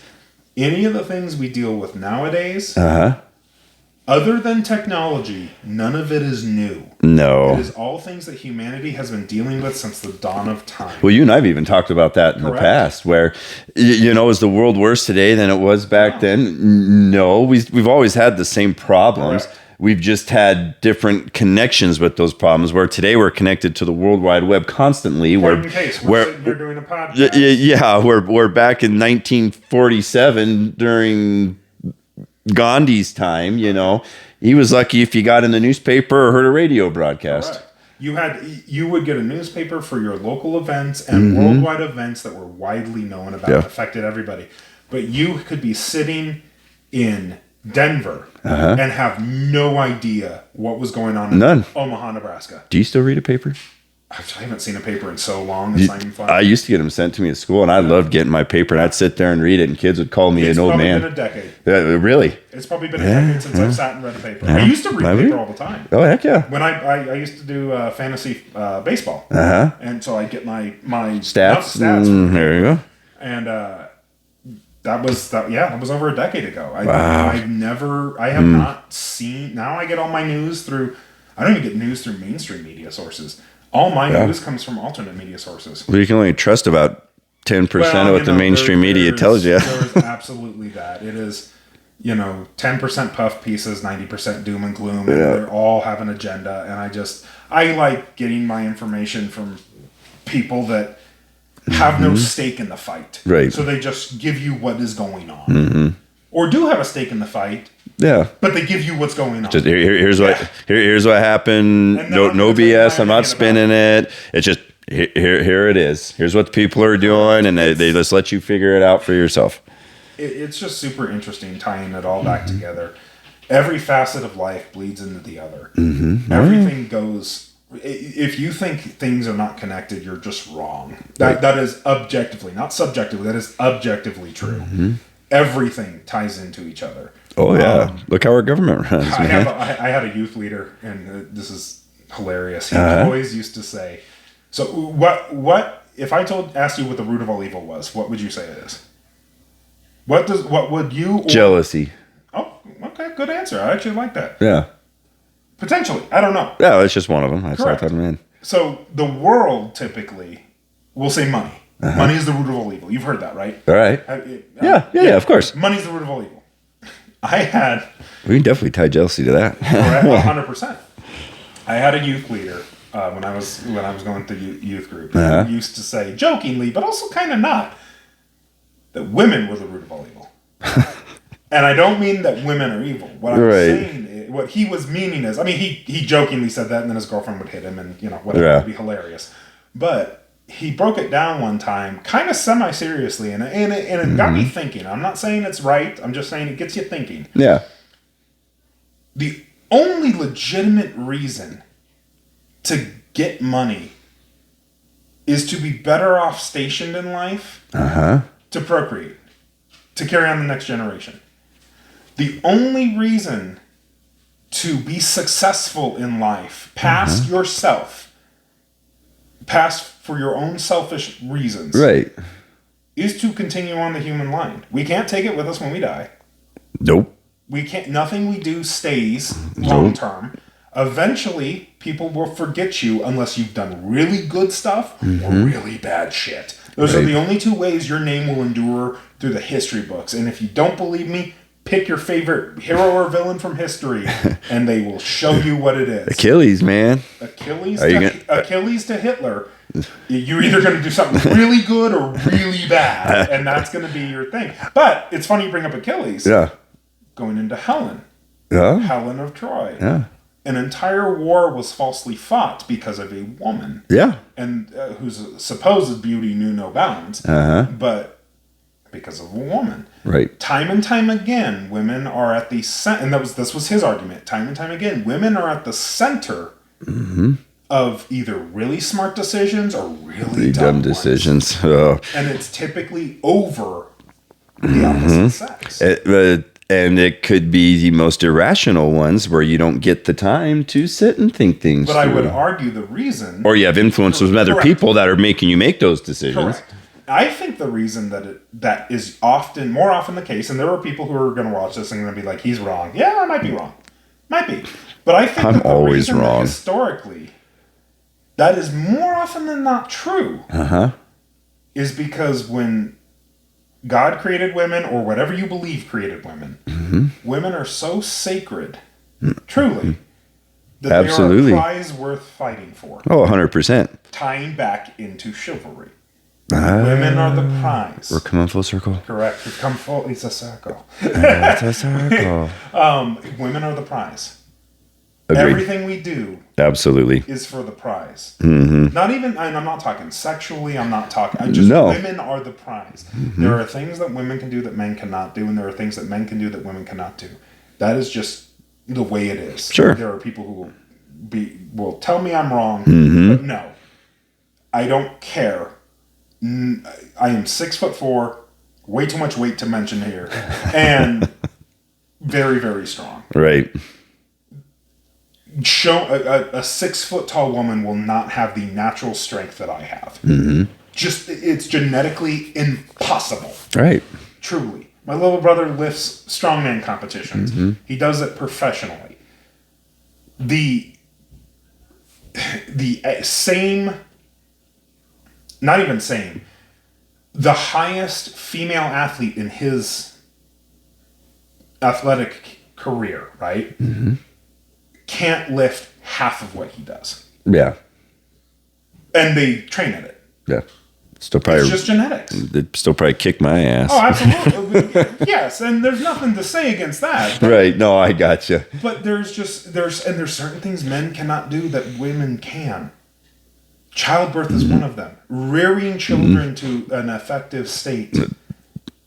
Any of the things we deal with nowadays, other than technology, none of it is new. No. It is all things that humanity has been dealing with since the dawn of time. Well, you and I have even talked about that in the past, where, is the world worse today than it was back then? No. We've always had the same problems. Correct. We've just had different connections with those problems, where today we're connected to the World Wide Web constantly. We're sitting here doing a podcast. Yeah, we're back in 1947 during Gandhi's time, he was lucky if you got in the newspaper or heard a radio broadcast. Correct. You would get a newspaper for your local events and worldwide events that were widely known about, affected everybody. But you could be sitting in Denver and have no idea what was going on in Omaha, Nebraska. Do you still read a paper? I haven't seen a paper in so long. It's not even fun. I used to get them sent to me at school, and I loved getting my paper, and I'd sit there and read it, and kids would call me an old man. It's probably been a decade. Really? It's probably been a decade since I've sat and read a paper. I used to read a paper all the time. Oh, heck yeah. When I used to do fantasy baseball. And so I'd get my stats. There you go. And that was over a decade ago. I have not seen, now I get all my news through, I don't even get news through mainstream media sources. All my news comes from alternate media sources. Well, you can only trust about 10% of what the mainstream media tells you. There's absolutely that. It is, 10% puff pieces, 90% doom and gloom, and they all have an agenda. And I like getting my information from people that have no stake in the fight. Right. So they just give you what is going on. Or do have a stake in the fight. Yeah. But they give you what's going on. Just here's what happened. No BS. I'm not spinning it. It's just here it is. Here's what the people are doing, and they just let you figure it out for yourself. It's just super interesting tying it all back together. Every facet of life bleeds into the other. Everything goes. If you think things are not connected, you're just wrong. That is objectively, not subjectively. That is objectively true. Everything ties into each other. Oh yeah, look how our government runs. I had a youth leader, and this is hilarious. He always used to say, "So what if I asked you what the root of all evil was? What would you say it is? What would you?" Jealousy. Oh, okay, good answer. I actually like that. Yeah. Potentially, I don't know. Yeah, it's just one of them. I thought that in. So the world typically will say money. Money is the root of all evil. You've heard that, right? All right. Yeah, of course. Money's the root of all evil. We can definitely tie jealousy to that. 100%. I had a youth leader when I was going through youth group. Who used to say, jokingly, but also kind of not, that women were the root of all evil. And I don't mean that women are evil. What I'm saying, what he was meaning is, he jokingly said that, and then his girlfriend would hit him, and whatever, it would be hilarious. But he broke it down one time, kind of semi-seriously, and it got me thinking. I'm not saying it's right. I'm just saying it gets you thinking. Yeah. The only legitimate reason to get money is to be better off stationed in life, to procreate, to carry on the next generation. The only reason to be successful in life, past yourself, past for your own selfish reasons, is to continue on the human line. We can't take it with us when we die. Nope. We can't. Nothing we do stays long term. Eventually, people will forget you unless you've done really good stuff or really bad shit. Those are the only two ways your name will endure through the history books. And if you don't believe me, pick your favorite hero or villain from history, and they will show you what it is. Achilles, man. Achilles to Hitler. You're either going to do something really good or really bad, and that's going to be your thing. But it's funny you bring up Achilles. Yeah. Going into Helen. Yeah. Helen of Troy. Yeah. An entire war was falsely fought because of a woman. Yeah. And whose supposed beauty knew no bounds. But because of a woman. Right. Time and time again, women are at the center, and this was his argument. Time and time again, women are at the center of either really smart decisions or really dumb decisions. Oh. And it's typically over the opposite sex. And it could be the most irrational ones where you don't get the time to sit and think things But through. I would argue the reason... Or you have influence from other people that are making you make those decisions. Correct. I think the reason that is more often the case, and there are people who are going to watch this and going to be like, he's wrong. Yeah, I might be wrong. Might be. But I think I'm always wrong. Historically, that is more often than not true. Is because when God created women, or whatever you believe created women, women are so sacred, truly, that Absolutely. They are a prize worth fighting for. Oh, 100%. Tying back into chivalry. Women are the prize. We're coming full circle. Correct. We've come full. It's a circle. It's a circle. Women are the prize. Agreed. Everything we do absolutely is for the prize. Not even, I'm not talking sexually, women are the prize. There are things that women can do that men cannot do, and there are things that men can do that women cannot do. That is just the way it is. Sure. There are people who will tell me I'm wrong, but no. I don't care. I am 6'4", way too much weight to mention here, and very, very strong. Right. A 6 foot tall woman will not have the natural strength that I have. It's genetically impossible. Right. Truly. My little brother lifts strongman competitions. He does it professionally. The same, not even same, the highest female athlete in his athletic career, right? Can't lift half of what he does. Yeah. And they train at it. Yeah. Still probably, it's just genetics. They'd still probably kick my ass. Oh, absolutely. Yes, and there's nothing to say against that. Right. No, I gotcha. But there's certain things men cannot do that women can. Childbirth is one of them. Rearing children to an effective state.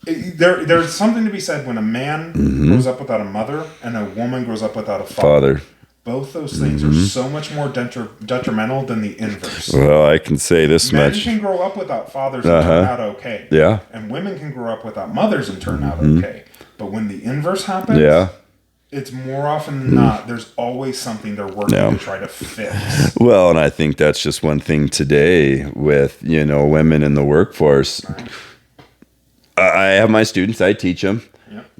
There's something to be said when a man grows up without a mother and a woman grows up without a father. Both those things are so much more detrimental than the inverse. Well, I can say this much. Men can grow up without fathers and turn out okay. Yeah. And women can grow up without mothers and turn out okay. But when the inverse happens, it's more often than not, there's always something they're working to try to fix. Well, and I think that's just one thing today with, women in the workforce. Right. I have my students, I teach them. Yep.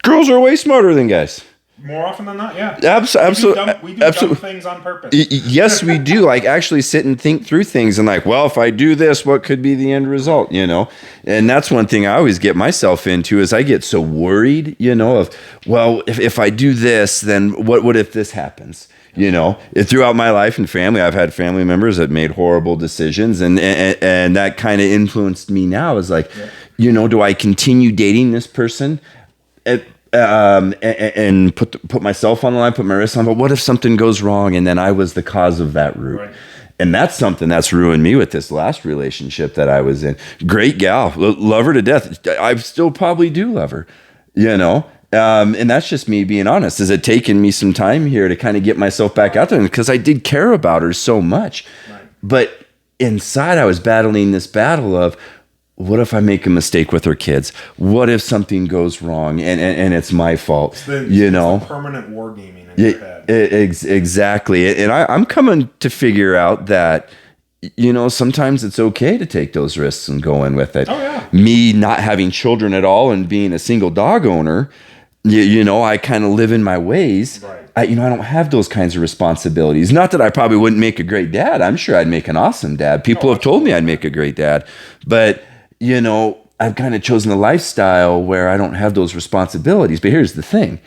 Girls are way smarter than guys. More often than not, yeah. Absolutely. We do dumb things on purpose. Yes, we do. Like, actually sit and think through things and like, well, if I do this, what could be the end result, And that's one thing I always get myself into is I get so worried, of, well, if I do this, then what if this happens? Throughout my life and family, I've had family members that made horrible decisions, and that kind of influenced me now is like, do I continue dating this person? And put myself on the line, put my wrist on, but what if something goes wrong and then I was the cause of that root? Right. And that's something that's ruined me with this last relationship that I was in. Great gal, love her to death. I still probably do love her, and that's just me being honest. Is it taken me some time here to kind of get myself back out there? Because I did care about her so much. Right. But inside I was battling this battle of, what if I make a mistake with her kids? What if something goes wrong and it's my fault? It's the permanent wargaming in your head. Exactly. And I'm coming to figure out that, sometimes it's okay to take those risks and go in with it. Oh, yeah. Me not having children at all and being a single dog owner, I kind of live in my ways. Right. I don't have those kinds of responsibilities. Not that I probably wouldn't make a great dad. I'm sure I'd make an awesome dad. People have told me I'd make a great dad. But, I've kind of chosen a lifestyle where I don't have those responsibilities. But here's the thing.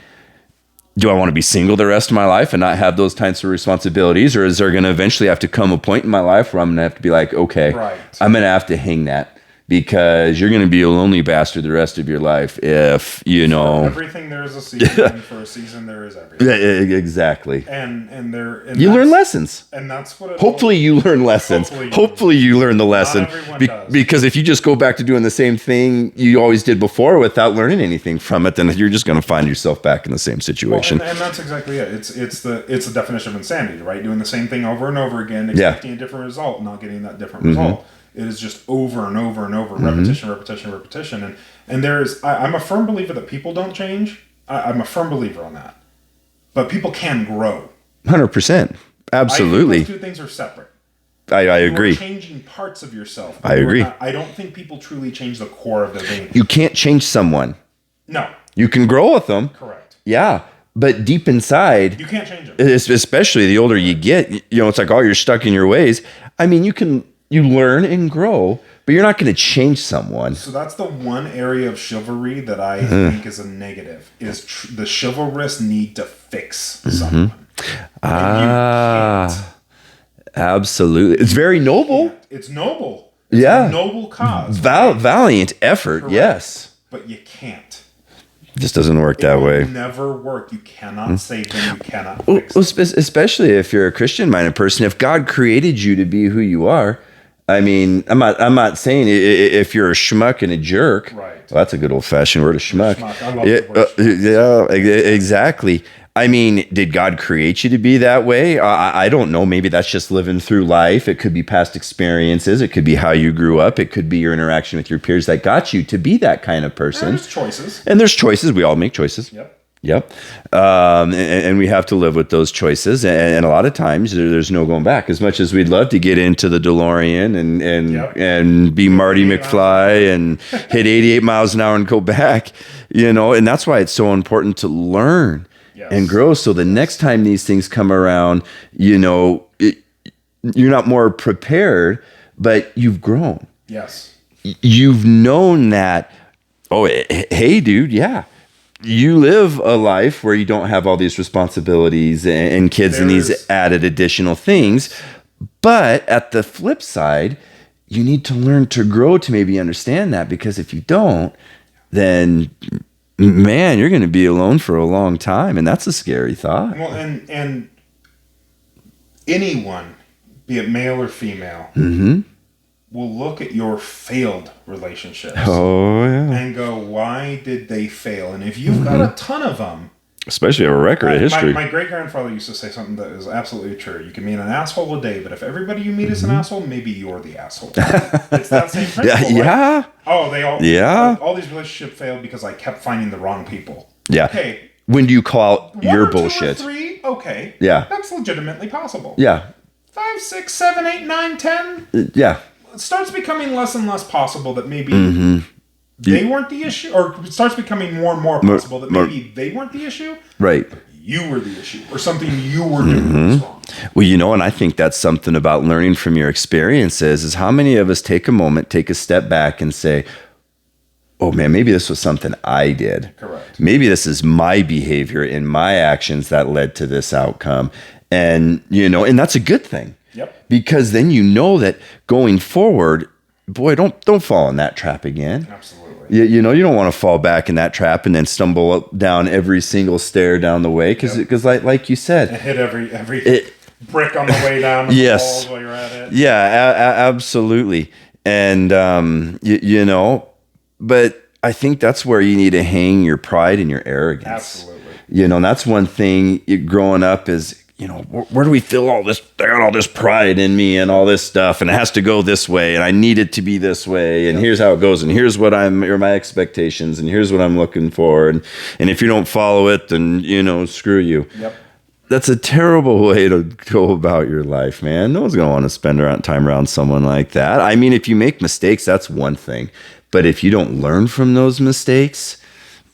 Do I want to be single the rest of my life and not have those types of responsibilities? Or is there going to eventually have to come a point in my life where I'm going to have to be like, okay, I'm going to have to hang that, because you're going to be a lonely bastard the rest of your life if, you know. For everything there is a season, and for a season there is everything. Yeah, exactly. And you learn lessons. And that's what hopefully you learn lessons. Hopefully you learn the lesson. Not everyone does. Because if you just go back to doing the same thing you always did before without learning anything from it, then you're just going to find yourself back in the same situation. Well, and that's exactly it. It's the definition of insanity, right? Doing the same thing over and over again, expecting a different result, not getting that different result. It is just over and over and over, repetition. And I'm a firm believer that people don't change. I'm a firm believer on that. But people can grow. 100%. Absolutely. I think those two things are separate. I agree. You're changing parts of yourself. I agree. I don't think people truly change the core of their being. You can't change someone. No. You can grow with them. Correct. Yeah. But deep inside, you can't change them. Especially the older you get, it's like, oh, you're stuck in your ways. I mean, you learn and grow, but you're not going to change someone. So that's the one area of chivalry that I think is a negative, is the chivalrous need to fix someone. Absolutely. It's very noble. It's noble. It's a noble cause. Valiant effort, correct. Yes. But you can't. It just doesn't work that way. Never work. You cannot save them. You cannot fix them. Especially if you're a Christian-minded person. If God created you to be who you are, I mean, I'm not saying if you're a schmuck and a jerk. Right. Well, that's a good old-fashioned word, a schmuck. I love the word schmuck. Yeah, exactly. I mean, did God create you to be that way? I don't know. Maybe that's just living through life. It could be past experiences. It could be how you grew up. It could be your interaction with your peers that got you to be that kind of person. There's choices. And there's choices. We all make choices. Yep. And we have to live with those choices. And a lot of times there's no going back. As much as we'd love to get into the DeLorean and be Marty McFly and hit 88 miles an hour and go back, and that's why it's so important to learn and grow. So the next time these things come around, you're not more prepared, but you've grown. Yes. You've known that, oh, hey, dude, yeah. You live a life where you don't have all these responsibilities and kids and these added additional things. But at the flip side, you need to learn to grow to maybe understand that, because if you don't, then, man, you're going to be alone for a long time. And that's a scary thought. Well, and anyone, be it male or female, will look at your failed relationships and go, why did they fail? And if you've got a ton of them, especially a record of history. My great-grandfather used to say something that is absolutely true. You can meet an asshole a day, but if everybody you meet is an asshole, maybe you're the asshole. It's that same principle. Yeah. Right? Oh, all these relationships failed because I kept finding the wrong people. Yeah. Okay. When do you call out your bullshit? 2 or 3, okay. Yeah. That's legitimately possible. Yeah. 5, 6, 7, 8, 9, 10. Yeah. It starts becoming less and less possible that maybe they weren't the issue, or it starts becoming more and more possible that maybe they weren't the issue. Right. But you were the issue, or something you were doing was wrong. Well, and I think that's something about learning from your experiences, is how many of us take a moment, take a step back and say, oh man, maybe this was something I did. Correct. Maybe this is my behavior and my actions that led to this outcome. And, and that's a good thing. Yep. Because then that going forward, boy, don't fall in that trap again. Absolutely. You don't want to fall back in that trap and then stumble down every single stair down the way, because like you said, and hit every brick on the way down. The walls while you're at it. Yeah, absolutely. And but I think that's where you need to hang your pride and your arrogance. Absolutely. And that's one thing growing up is, where do we feel all this? I got all this pride in me and all this stuff, and it has to go this way, and I need it to be this way, and here's how it goes, and here's what are my expectations, and here's what I'm looking for, and if you don't follow it, then screw you. Yep. That's a terrible way to go about your life, man. No one's gonna want to spend time around someone like that. I mean, if you make mistakes, that's one thing, but if you don't learn from those mistakes,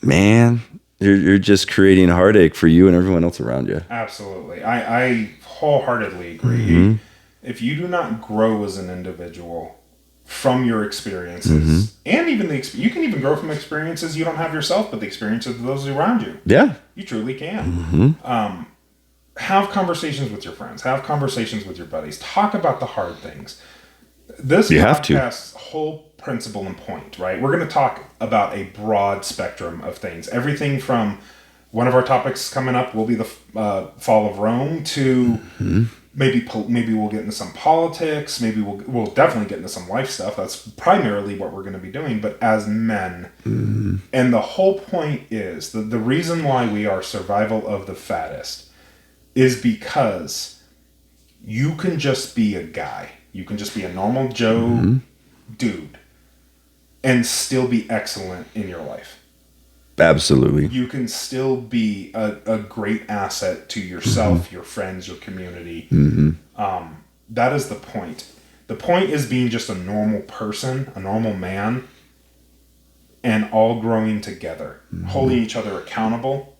man, you're just creating heartache for you and everyone else around you. Absolutely. I wholeheartedly agree. If you do not grow as an individual from your experiences, and even you can even grow from experiences you don't have yourself, but the experiences of those around you. Yeah. You truly can. Have conversations with your friends. Have conversations with your buddies. Talk about the hard things. This podcast's whole principle and point, right? We're going to talk about a broad spectrum of things. Everything from one of our topics coming up will be the fall of Rome to maybe we'll get into some politics. Maybe we'll definitely get into some life stuff. That's primarily what we're going to be doing. But as men, and the whole point is the reason why we are survival of the fattest is because you can just be a guy. You can just be a normal Joe dude and still be excellent in your life. Absolutely. You can still be a great asset to yourself, your friends, your community. That is the point. The point is being just a normal person, a normal man, and all growing together, holding each other accountable,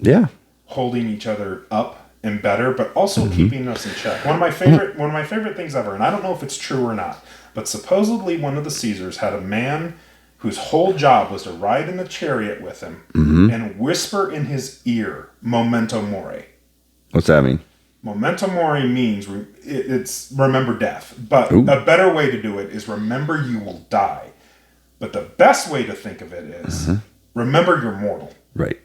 holding each other up and better, but also keeping us in check. One of my favorite things ever, and I don't know if it's true or not, but supposedly one of the Caesars had a man whose whole job was to ride in the chariot with him and whisper in his ear, "Memento mori." What's that mean? Memento mori means it's remember death, but a better way to do it is remember you will die. But the best way to think of it is remember you're mortal. Right.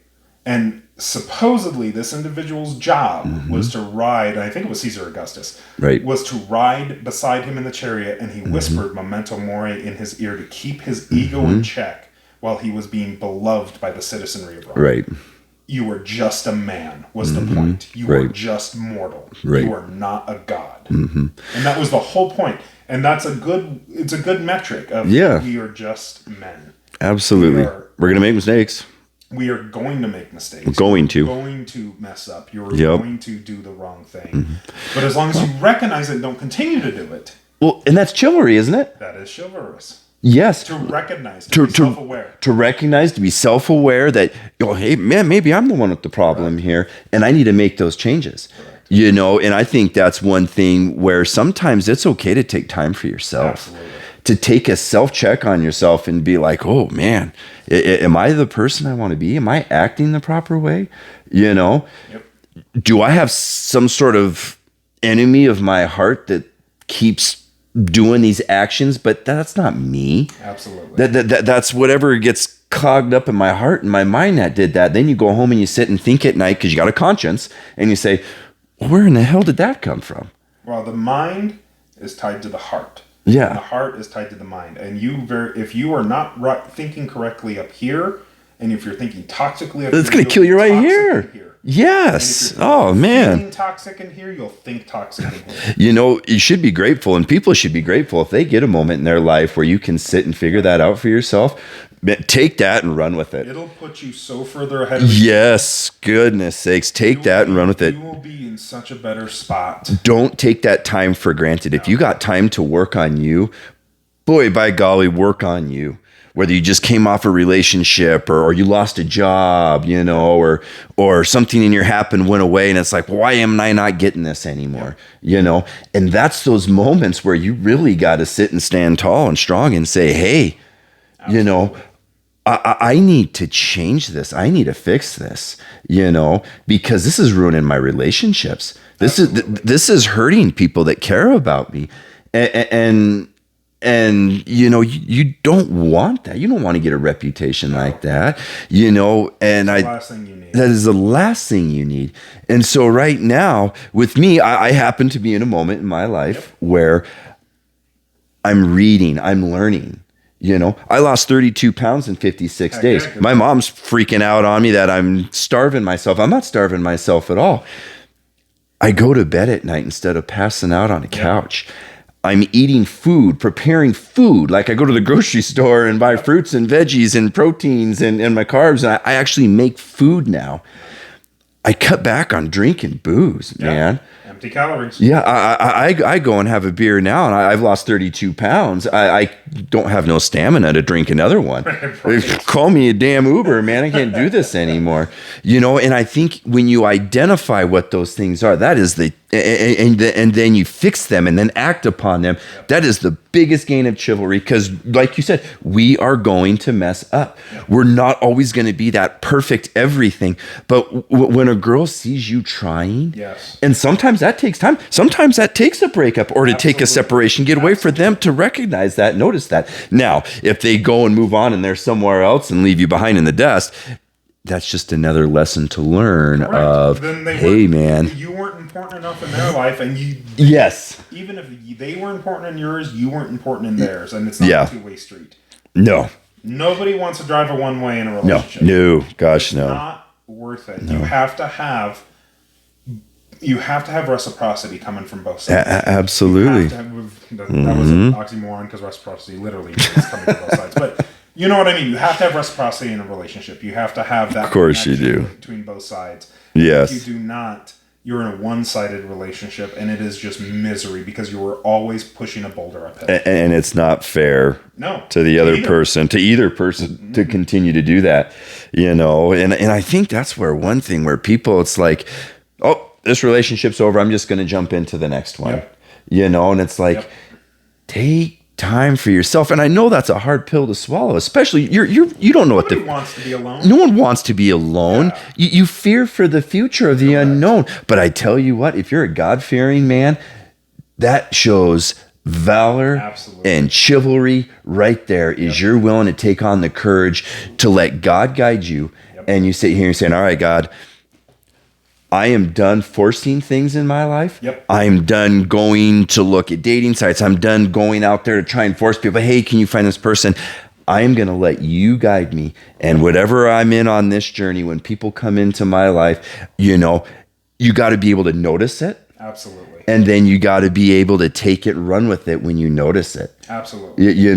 And supposedly this individual's job was to ride, and I think it was Caesar Augustus, was to ride beside him in the chariot, and he whispered memento mori in his ear to keep his ego in check while he was being beloved by the citizenry of Rome. Right. You were just a man, was the point. You were just mortal. You were not a god. And that was the whole point. And it's a good metric of we are just men. Absolutely. We're going to make mistakes. We are going to make mistakes. We're going to mess up. You're going to do the wrong thing. But as long as you recognize it and don't continue to do it. Well, and that's chivalry, isn't it? That is chivalrous. Yes. To recognize, to be self-aware. To recognize, to be self-aware that, hey, man, maybe I'm the one with the problem here, and I need to make those changes. Correct. And I think that's one thing where sometimes it's okay to take time for yourself. Absolutely. To take a self-check on yourself and be like, oh, man, am I the person I want to be? Am I acting the proper way? Do I have some sort of enemy of my heart that keeps doing these actions? But that's not me. Absolutely. That's whatever gets clogged up in my heart and my mind that did that. Then you go home and you sit and think at night because you got a conscience and you say, well, where in the hell did that come from? Well, the mind is tied to the heart. Yeah. And the heart is tied to the mind. And if you are not thinking correctly up here, and if you're thinking toxically up here, it's going to kill you right here. Yes. Oh, man. Feeling toxic in here, you'll think toxic in here. You should be grateful, and people should be grateful if they get a moment in their life where you can sit and figure that out for yourself. Take that and run with it. It'll put you so further ahead of Yes, goodness sakes. Take that and run with it. You will be in such a better spot. Don't take that time for granted. If you got time to work on you, boy, by golly, work on you. Whether you just came off a relationship or you lost a job, or something in your happened went away and it's like, why am I not getting this anymore? And that's those moments where you really got to sit and stand tall and strong and say, hey, Absolutely. I need to change this. I need to fix this, because this is ruining my relationships. This is hurting people that care about me. And you don't want that. You don't want to get a reputation like that, and the last thing you need. That is the last thing you need. And so right now with me, I happen to be in a moment in my life where I'm reading, I'm learning. I lost 32 pounds in 56 days. My mom's freaking out on me that I'm starving myself. I'm not starving myself at all. I go to bed at night instead of passing out on a couch. I'm eating food, preparing food. Like I go to the grocery store and buy fruits and veggies and proteins and my carbs. And I actually make food now. I cut back on drinking booze, man. Empty calories. Yeah, I go and have a beer now, and I've lost 32 pounds. I don't have no stamina to drink another one. Call me a damn Uber, man. I can't do this anymore. And I think when you identify what those things are, that is the and then you fix them and then act upon them. That is the biggest gain of chivalry, because like you said, we are going to mess up. We're not always going to be that perfect everything, but when a girl sees you trying, and sometimes that takes time, sometimes that takes a breakup or to take a separation, get away, for them to recognize that, notice that. Now, if they go and move on and they're somewhere else and leave you behind in the dust, that's just another lesson to learn of, hey, man, you weren't important enough in their life, and you, even if they were important in yours, you weren't important in theirs, and it's not a two-way street. No. Nobody wants to drive a one-way in a relationship. No, gosh, no. It's not worth it. No. You have to have reciprocity coming from both sides. Absolutely. That was an oxymoron, because reciprocity literally is coming from both sides. But you know what I mean? You have to have reciprocity in a relationship. You have to have that. Of course you do. Between both sides. Yes. If you do not, you're in a one-sided relationship, and it is just misery, because you are always pushing a boulder uphill. And it's not fair to the other person, to either person, to continue to do that. And I think that's one thing where people, it's like, oh, this relationship's over, I'm just going to jump into the next one. And it's like, take time for yourself. And I know that's a hard pill to swallow, especially you don't know Nobody wants to be alone. No one wants to be alone. You fear for the future of the unknown. But I tell you what, if you're a God-fearing man, that shows valor and chivalry right there. Is you're willing to take on the courage to let God guide you. And you sit here and saying, all right, God, I am done forcing things in my life. I'm done going to look at dating sites. I'm done going out there to try and force people. Hey, can you find this person? I am going to let you guide me. And whatever I'm in on this journey, when people come into my life, you got to be able to notice it. Absolutely. And then you got to be able to take it and run with it when you notice it. Absolutely.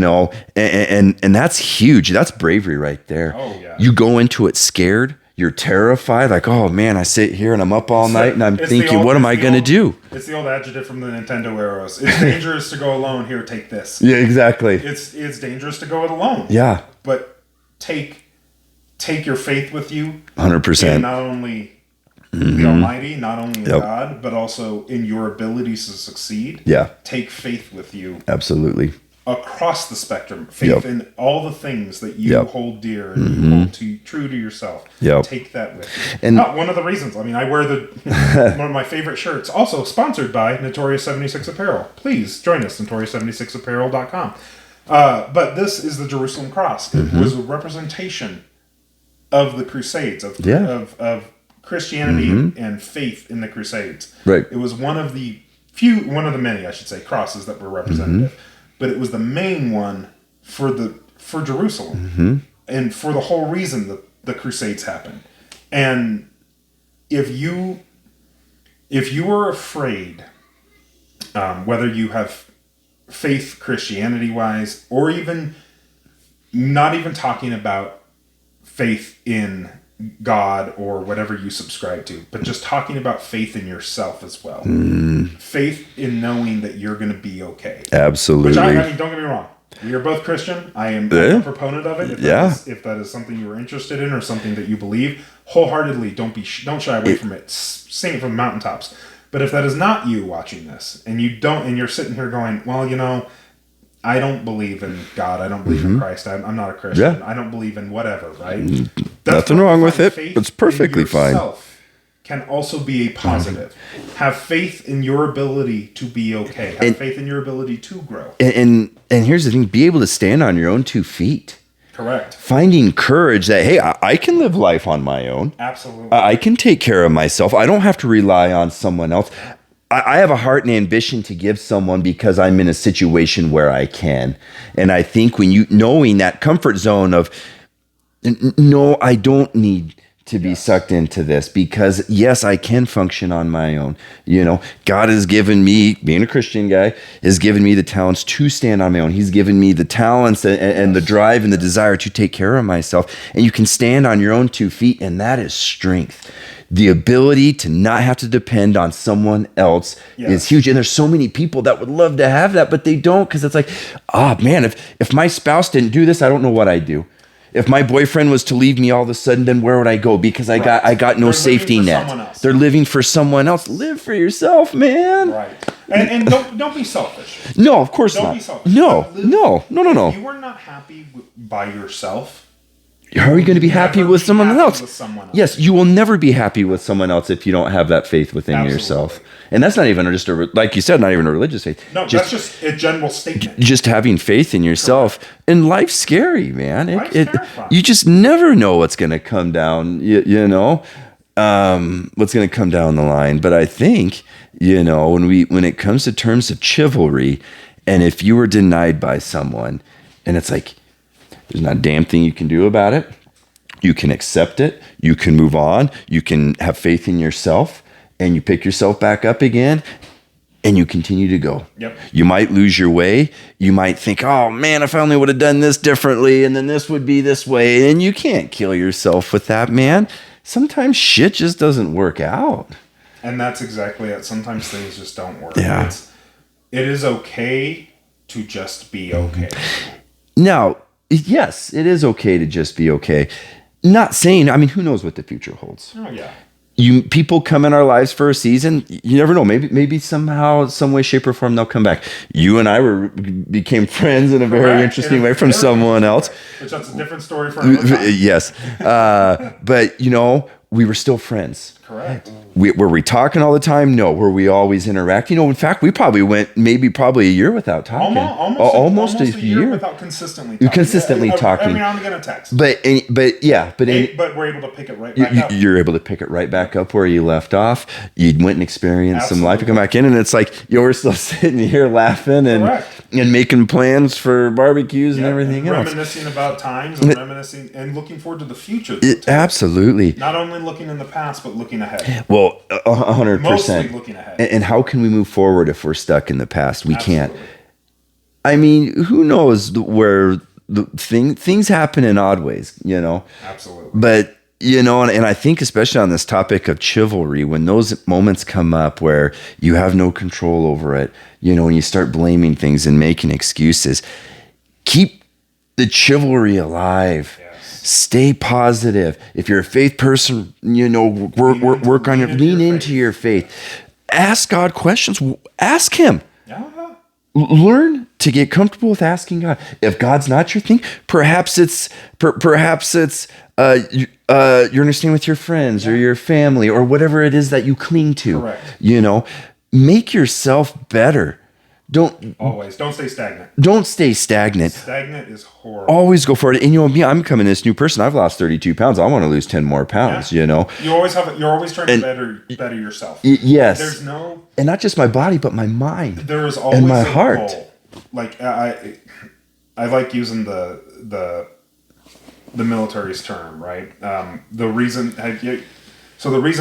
And that's huge. That's bravery right there. Oh, yeah. You go into it scared. You're terrified, like, oh man, I sit here and I'm up all night and I'm thinking, what am I going to do? It's the old adjective from the Nintendo eras. It's dangerous to go alone. Here, take this. Yeah, exactly. It's dangerous to go it alone. Yeah. But take your faith with you. 100%. And not only the Almighty, not only in God, but also in your abilities to succeed. Yeah. Take faith with you. Absolutely. Across the spectrum, faith in all the things that you hold dear and you hold true to yourself. Take that with you. And one of the reasons, I wear one of my favorite shirts, also sponsored by Notorious 76 Apparel. Please join us, notorious76apparel.com. But this is the Jerusalem Cross. It was a representation of the Crusades, of Christianity and faith in the Crusades. Right. It was one of the many, I should say, crosses that were representative. But it was the main one for Jerusalem, and for the whole reason that the Crusades happened. And if you are afraid, whether you have faith Christianity wise, or even not even talking about faith in God or whatever you subscribe to, but just talking about faith in yourself as well. Faith in knowing that you're going to be okay. Absolutely. Which don't get me wrong. We are both Christian. I'm a proponent of it. If that is something you're interested in or something that you believe, wholeheartedly, don't shy away from it. Sing it from the mountaintops. But if that is not you watching this, and you're sitting here going, well, I don't believe in God. I don't believe in Christ. I'm not a Christian. I don't believe in whatever, right? Nothing wrong with it. It's perfectly fine. Can also be a positive. Have faith in your ability to be okay. Have faith in your ability to grow. And here's the thing, be able to stand on your own 2 feet. Correct. Finding courage that, hey, I can live life on my own. Absolutely. I can take care of myself. I don't have to rely on someone else. I have a heart and ambition to give someone because I'm in a situation where I can. And I think knowing that comfort zone of, no, I don't need to be sucked into this, because yes, I can function on my own. God has given me, being a Christian guy, has given me the talents to stand on my own. He's given me the talents and the drive and the desire to take care of myself. And you can stand on your own 2 feet, and that is strength. The ability to not have to depend on someone else is huge. And there's so many people that would love to have that, but they don't, because it's like, oh man, if my spouse didn't do this, I don't know what I'd do. If my boyfriend was to leave me all of a sudden, then where would I go? Because I got no They're safety living for net. someone else. They're living for someone else. Live for yourself, man. Right. And don't be selfish. No, of course Don't not. be selfish. No. But No. If you are not happy by yourself, how are you going to be happy never with be someone happy else? with someone else. Yes, you will never be happy with someone else if you don't have that faith within Absolutely. yourself. And that's not even just like you said, not even a religious faith. No, that's just a general statement. Just having faith in yourself. Correct. And life's scary, man. Life's terrifying. You just never know what's going to come down, you know, what's going to come down the line. But I think, you know, when it comes to terms of chivalry, and if you were denied by someone, and it's like, there's not a damn thing you can do about it. You can accept it. You can move on. You can have faith in yourself, and you pick yourself back up again, and you continue to go. Yep. You might lose your way. You might think, oh man, if I only would have done this differently, and then this would be this way. And you can't kill yourself with that, man. Sometimes shit just doesn't work out. And that's exactly it. Sometimes things just don't work. Yeah. It is okay to just be okay. Now, yes, it is okay to just be okay. Not saying, I mean, who knows what the future holds? Oh, yeah. People come in our lives for a season. You never know. Maybe somehow, some way, shape, or form, they'll come back. You and I became friends in a very interesting way from someone else. Which that's a different story for another time. Yes. But, you know, we were still friends. Correct. Were we talking all the time? No. Were we always interacting? You know, in fact, we probably went probably a year without talking. Almost a year without consistently talking. Every now and again a text. But we're able to pick it right back up. You're able to pick it right back up where you left off. You went and experienced some life. You come back in, and it's like you're still sitting here laughing and making plans for barbecues and everything else. Reminiscing about times and reminiscing and looking forward to the future. Absolutely. Not only looking in the past, but looking ahead. Well, 100%. Mostly looking ahead. And how can we move forward if we're stuck in the past? We can't. I mean, who knows where things happen in odd ways, you know? Absolutely. But, you know, and I think especially on this topic of chivalry, when those moments come up where you have no control over it, you know, and you start blaming things and making excuses, keep the chivalry alive. Stay positive. If you're a faith person, you know, work on lean into your faith. Ask God questions. Ask Him. Yeah. Learn to get comfortable with asking God. If God's not your thing, perhaps it's you're understanding with your friends or your family or whatever it is that you cling to. Correct. You know, make yourself better. Don't stay stagnant. Don't stay stagnant. Stagnant is horrible. Always go for it. And you know me, I'm becoming this new person. I've lost 32 pounds. I want to lose 10 more pounds, you know. You're always trying to better yourself. Yes. There's no, and not just my body, but my mind. There is always and my heart. Goal. Like I like using the military's term, right? The reason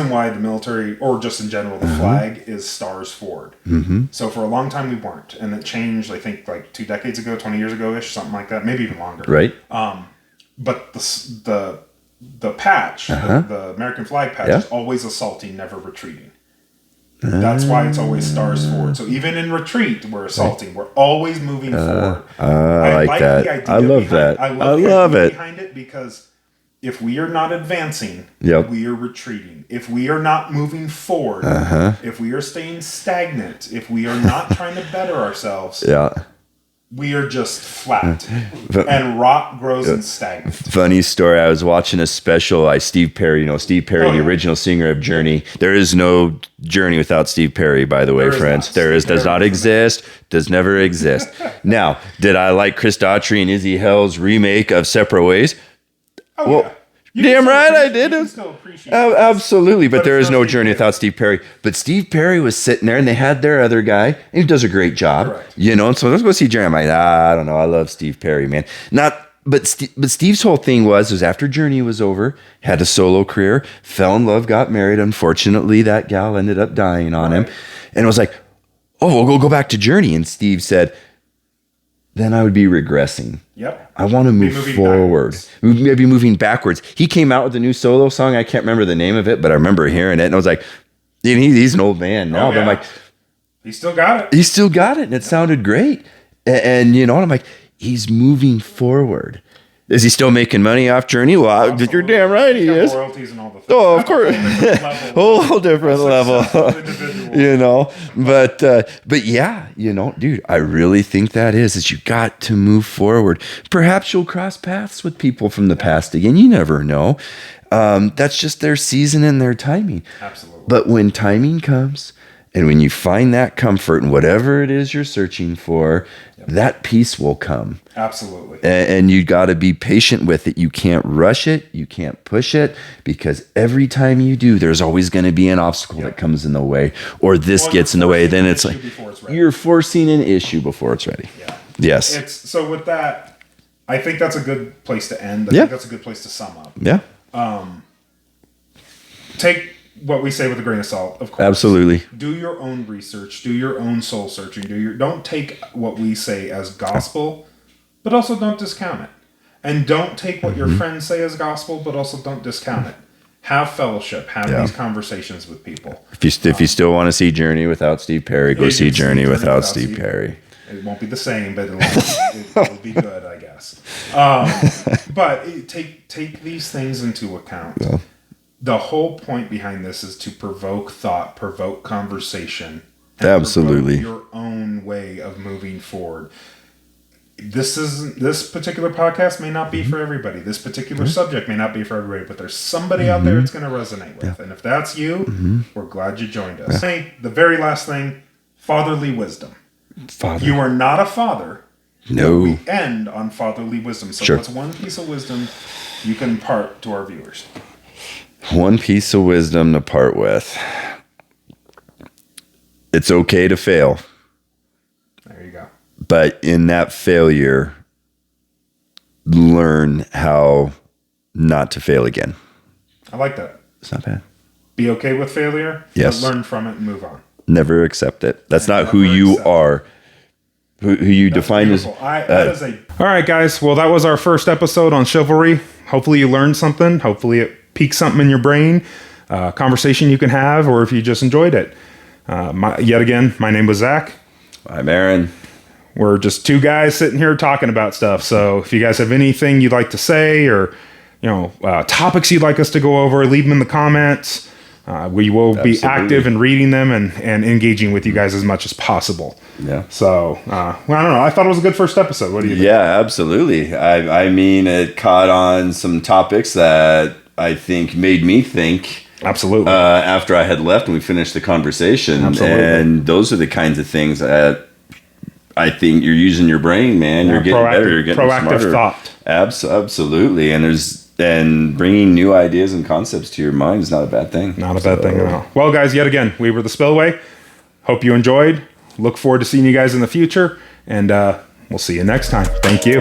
why the military, or just in general, the flag is stars forward. Mm-hmm. So for a long time we weren't, and it changed. I think like 2 decades ago, 20 years ago ish, something like that, maybe even longer. Right. But the patch, the American flag patch, is always assaulting, never retreating. That's why it's always stars forward. So even in retreat, we're assaulting. We're always moving forward. I like that. The idea I love that. I love it behind it because if we are not advancing, we are retreating. If we are not moving forward, if we are staying stagnant, if we are not trying to better ourselves, we are just flat. And rot grows in stagnant. Funny story. I was watching a special by Steve Perry. You know, Steve Perry, the original singer of Journey. There is no Journey without Steve Perry, by the way, friends. Does not exist, does never exist. Now, did I like Chris Daughtry and Izzy Hell's remake of Separate Ways? Damn right I did. Absolutely, but there is no Journey without Steve Perry. But Steve Perry was sitting there, and they had their other guy, and he does a great job. Correct. You know, and so let's go see Journey. I'm like, I don't know. I love Steve Perry, man. But Steve's whole thing was after Journey was over, had a solo career, fell in love, got married. Unfortunately, that gal ended up dying on him, and it was like, oh, we'll go back to Journey. And Steve said, then I would be regressing. Yep. I want to move forward. Maybe moving backwards. He came out with a new solo song. I can't remember the name of it, but I remember hearing it, and I was like, he's an old man now. But I'm like, he still got it. He still got it, and it sounded great. And you know, and I'm like, he's moving forward. Is he still making money off Journey? Well, you're damn right he is. Royalties and all the things. Oh, of course. Whole different level. You know, but yeah, you know, dude, I really think that is you got to move forward. Perhaps you'll cross paths with people from the past again. You never know. That's just their season and their timing. Absolutely. But when timing comes, and when you find that comfort in whatever it is you're searching for, that peace will come. Absolutely. And you got to be patient with it. You can't rush it. You can't push it, because every time you do, there's always going to be an obstacle that comes in the way, or this gets in the way. Then it's like you're forcing an issue before it's ready. Yeah. Yes. So with that, I think that's a good place to end. I think that's a good place to sum up. Yeah. Take what we say with a grain of salt, of course. Absolutely. Do your own research. Do your own soul searching. Don't take what we say as gospel, but also don't discount it. And don't take what your friends say as gospel, but also don't discount it. Have fellowship. Have these conversations with people. If you still want to see Journey without Steve Perry, go see Journey without Steve Perry. It won't be the same, but it'll be good, I guess. But take these things into account. Yeah. The whole point behind this is to provoke thought, provoke conversation, and absolutely provoke your own way of moving forward. This particular podcast may not be for everybody. This particular subject may not be for everybody, but there's somebody out there it's going to resonate with. Yeah. And if that's you, we're glad you joined us. Yeah. Hey, the very last thing, fatherly wisdom. Father. You are not a father. No. We end on fatherly wisdom. So what's one piece of wisdom you can impart to our viewers? One piece of wisdom to part with. It's okay to fail. There you go. But in that failure, learn how not to fail again. I like that. It's not bad. Be okay with failure. Yes. But learn from it and move on. Never accept it. That's not who you are. Who you define as. All right, guys. Well, that was our first episode on Chivalry. Hopefully you learned something. Hopefully it pique something in your brain, conversation you can have, or if you just enjoyed it. Yet again, my name was Zach. I'm Aaron. We're just two guys sitting here talking about stuff. So if you guys have anything you'd like to say, or topics you'd like us to go over, leave them in the comments. We will be active in reading them and engaging with you guys as much as possible. Yeah. So, I don't know. I thought it was a good first episode. What do you think? Yeah, absolutely. I mean, it caught on some topics that I think made me think. Absolutely. After I had left and we finished the conversation. Absolutely. And those are the kinds of things that I think you're using your brain, man. You're getting better. You're getting proactive smarter. Thought. Absolutely. And bringing new ideas and concepts to your mind is not a bad thing. Not a bad thing at all. Well, guys, yet again, we were the Spillway. Hope you enjoyed. Look forward to seeing you guys in the future. And we'll see you next time. Thank you.